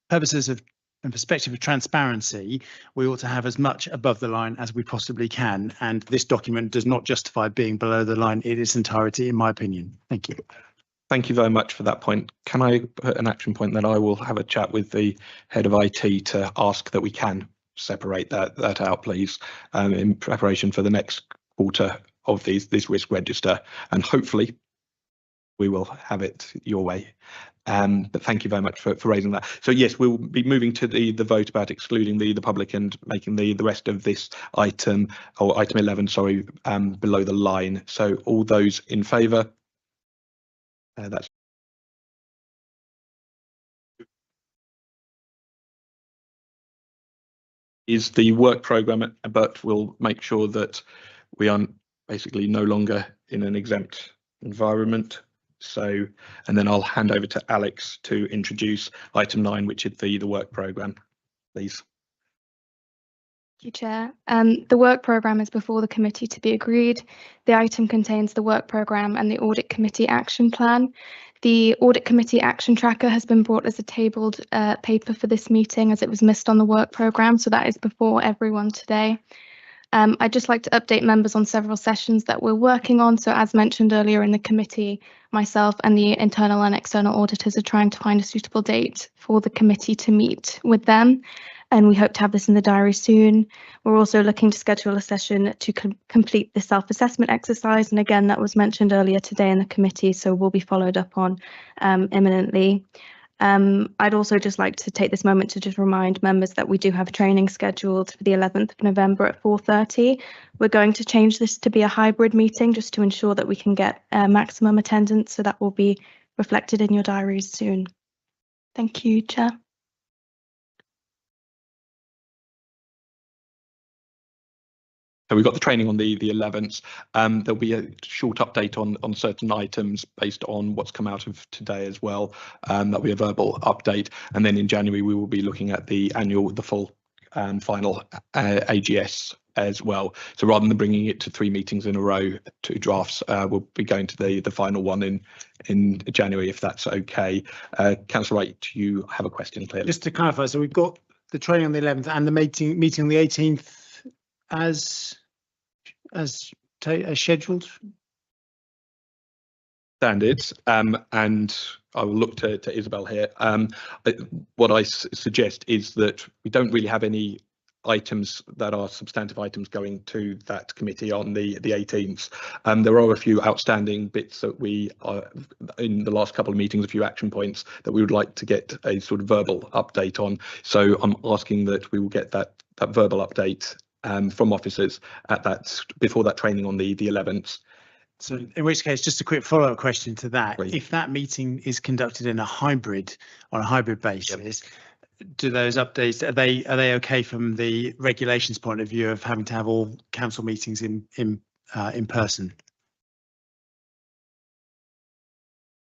purposes of and perspective of transparency, we ought to have as much above the line as we possibly can. And this document does not justify being below the line in its entirety, in my opinion. Thank you.
Thank you very much for that point. Can I put an action point that I will have a chat with the head of IT to ask that we can separate that out, please, in preparation for the next quarter of this risk register, and hopefully we will have it your way. But thank you very much for raising that. So yes, we will be moving to the vote about excluding the public and making the rest of this item, or item 11, sorry, below the line. So all those in favour? That's is the work programme, but we'll make sure that we are basically no longer in an exempt environment. So, and then I'll hand over to Alex to introduce item 9, which is the work programme, please.
Thank you, Chair. The work programme is before the committee to be agreed. The item contains the work programme and the Audit Committee Action Plan. The Audit Committee Action Tracker has been brought as a tabled paper for this meeting, as it was missed on the work programme, so that is before everyone today. I'd just like to update members on several sessions that we're working on. So as mentioned earlier in the committee, myself and the internal and external auditors are trying to find a suitable date for the committee to meet with them, and we hope to have this in the diary soon. We're also looking to schedule a session to complete the self-assessment exercise, and again, that was mentioned earlier today in the committee, so will be followed up on imminently. I'd also just like to take this moment to just remind members that we do have training scheduled for the 11th of November at 4:30. We're going to change this to be a hybrid meeting just to ensure that we can get maximum attendance, so that will be reflected in your diaries soon. Thank you, Chair.
So we've got the training on the 11th. There'll be a short update on certain items based on what's come out of today as well. That'll be a verbal update, and then in January we will be looking at the full final AGS as well. So rather than bringing it to 3 meetings in a row, 2 drafts, we'll be going to the final one in January, if that's okay. Councillor Wright, you have a question, clearly.
Just to clarify, so we've got the training on the 11th and the meeting on the 18th as scheduled?
Standards, and I will look to Isabel here. What I suggest is that we don't really have any items that are substantive items going to that committee on the 18th. There are a few outstanding bits that we are in the last couple of meetings, a few action points that we would like to get a sort of verbal update on. So I'm asking that we will get that verbal update from officers at that before that training on the 11th.
So in which case, just a quick follow-up question to that.
Right.
If that meeting is conducted on a hybrid basis, do those updates, are they okay from the regulations point of view of having to have all council meetings in person?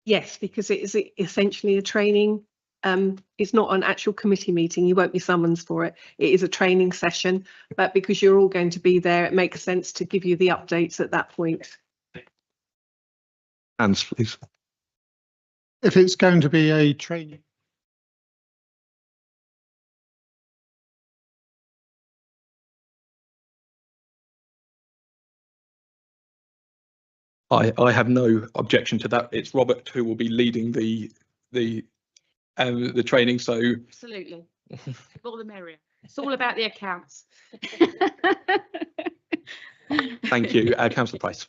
Yes, because it is essentially a training. It's not an actual committee meeting. You won't be summoned for it. It is a training session, but because you're all going to be there, it makes sense to give you the updates at that point.
Hands, please.
If it's going to be a training.
I have no objection to that. It's Robert who will be leading the training. So
Absolutely. All the merrier. It's all about the accounts.
thank you, Councillor Price.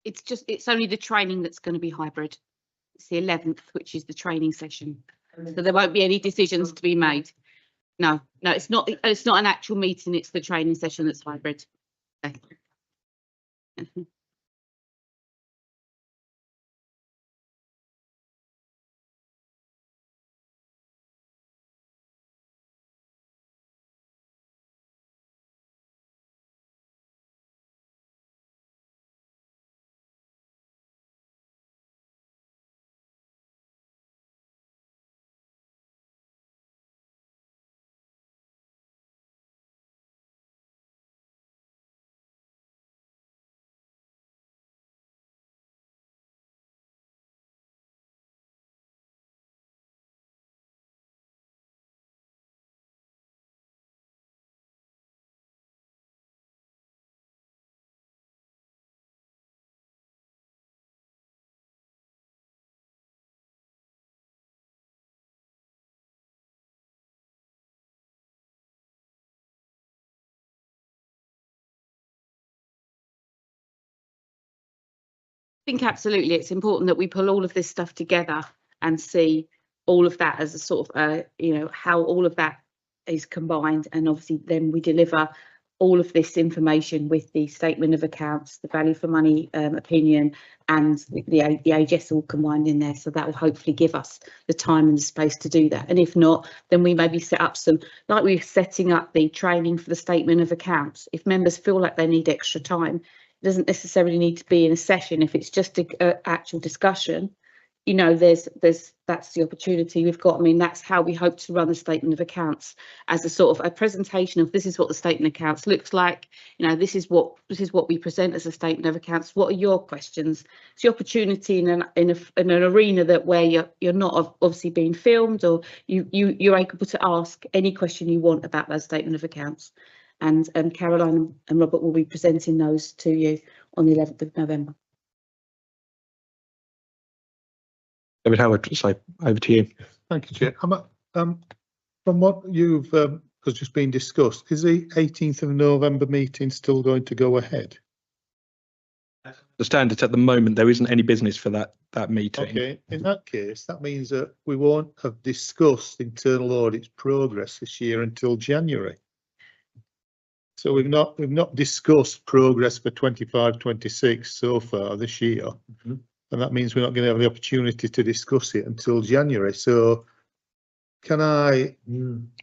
It's only the training that's going to be hybrid. It's the 11th, which is the training session. So there won't be any decisions to be made. No, it's not an actual meeting. It's the training session that's hybrid. Okay. I think absolutely it's important that we pull all of this stuff together and see all of that as a sort of how all of that is combined, and obviously then we deliver all of this information with the statement of accounts, the value for money opinion, and the AGS all combined in there. So that will hopefully give us the time and the space to do that. And if not, then we maybe set up some, like we're setting up the training for the statement of accounts. If members feel like they need extra time, it doesn't necessarily need to be in a session. If it's just an actual discussion, that's the opportunity we've got. I mean, that's how we hope to run the statement of accounts, as a sort of a presentation of this is what the statement of accounts looks like. This is what we present as a statement of accounts. What are your questions? It's the opportunity in an arena that where you're not obviously being filmed, or you're able to ask any question you want about that statement of accounts. And Caroline and Robert will be presenting those to you on the 11th of November.
David Howard, so over to you.
Thank you, Chair. From what you've has just been discussed, is the 18th of November meeting still going to go ahead?
Understand it at the moment there isn't any business for that meeting.
Okay, in that case, that means that we won't have discussed internal audit's progress this year until January. So we've not discussed progress for 25-26 so far this year. Mm-hmm. And that means we're not going to have the opportunity to discuss it until January. So can I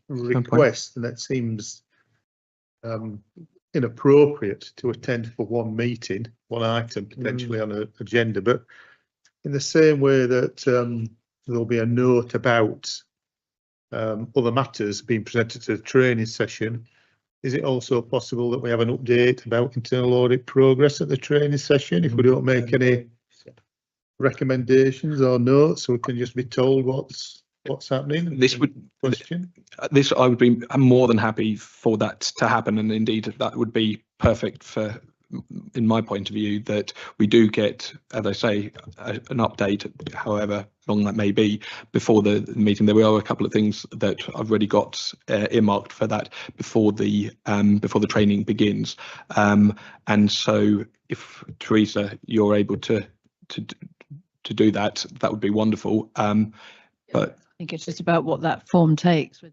request, and it seems inappropriate to attend for one meeting, one item potentially on an agenda, but in the same way that there'll be a note about other matters being presented to the training session. Is it also possible that we have an update about internal audit progress at the training session if we don't make any recommendations or notes, so we can just be told what's happening?
This would
question.
This I would be more than happy for that to happen, and indeed that would be perfect for, in my point of view, that we do get, as I say, an update, however long that may be, before the meeting. There are a couple of things that I've already got earmarked for that before the training begins, and so if Teresa, you're able to do that, that would be wonderful. But
I think it's just about what that form takes.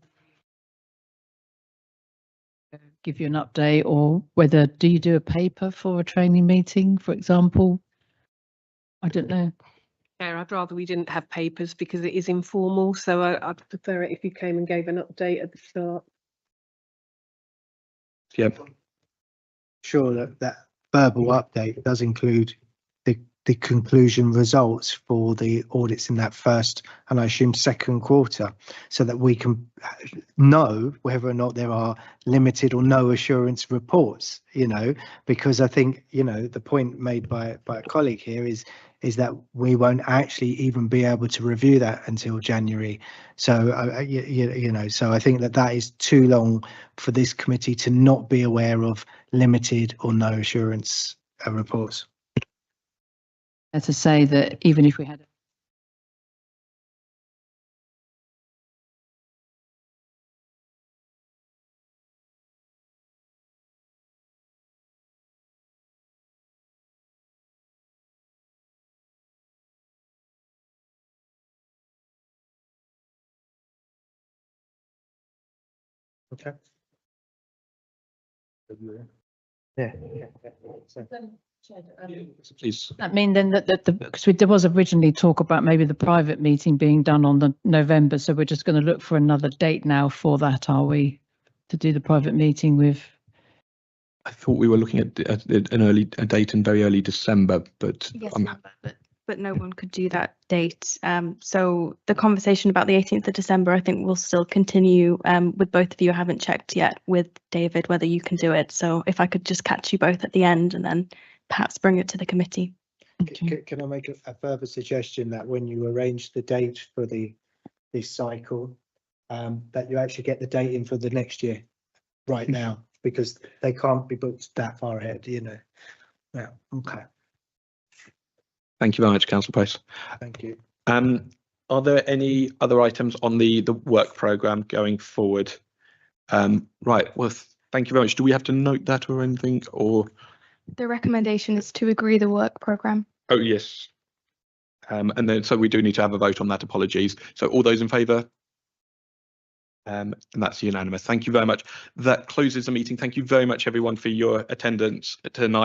Give you an update, or whether do you do a paper for a training meeting, for example? I don't know.
Yeah, I'd rather we didn't have papers because it is informal, so I'd prefer it if you came and gave an update at the start.
yeah,
Sure, that verbal update does include the conclusion results for the audits in that first and I assume second quarter, so that we can know whether or not there are limited or no assurance reports, because I think, the point made by a colleague here is that we won't actually even be able to review that until January. So, so I think that is too long for this committee to not be aware of limited or no assurance reports.
To say that even if we had
Okay. Yeah.
please.
I mean, then because there was originally talk about maybe the private meeting being done on the November, so we're just going to look for another date now for that, are we, to do the private meeting with?
I thought we were looking at a date in very early December, but
Yes, but no one could do that date. So the conversation about the 18th of December, I think, will still continue with both of you. I haven't checked yet with David whether you can do it. So if I could just catch you both at the end and then perhaps bring it to the committee.
Can I make a further suggestion that when you arrange the date for this cycle, that you actually get the date in for the next year right now, because they can't be booked that far ahead, Yeah. Okay.
Thank you very much, Councillor Price.
Thank you.
Are there any other items on the work programme going forward? Right. Well, thank you very much. Do we have to note that or anything, or?
The recommendation is to agree the work programme.
Oh, yes. And then, so we do need to have a vote on that. Apologies. So all those in favour? And that's unanimous. Thank you very much. That closes the meeting. Thank you very much, everyone, for your attendance tonight.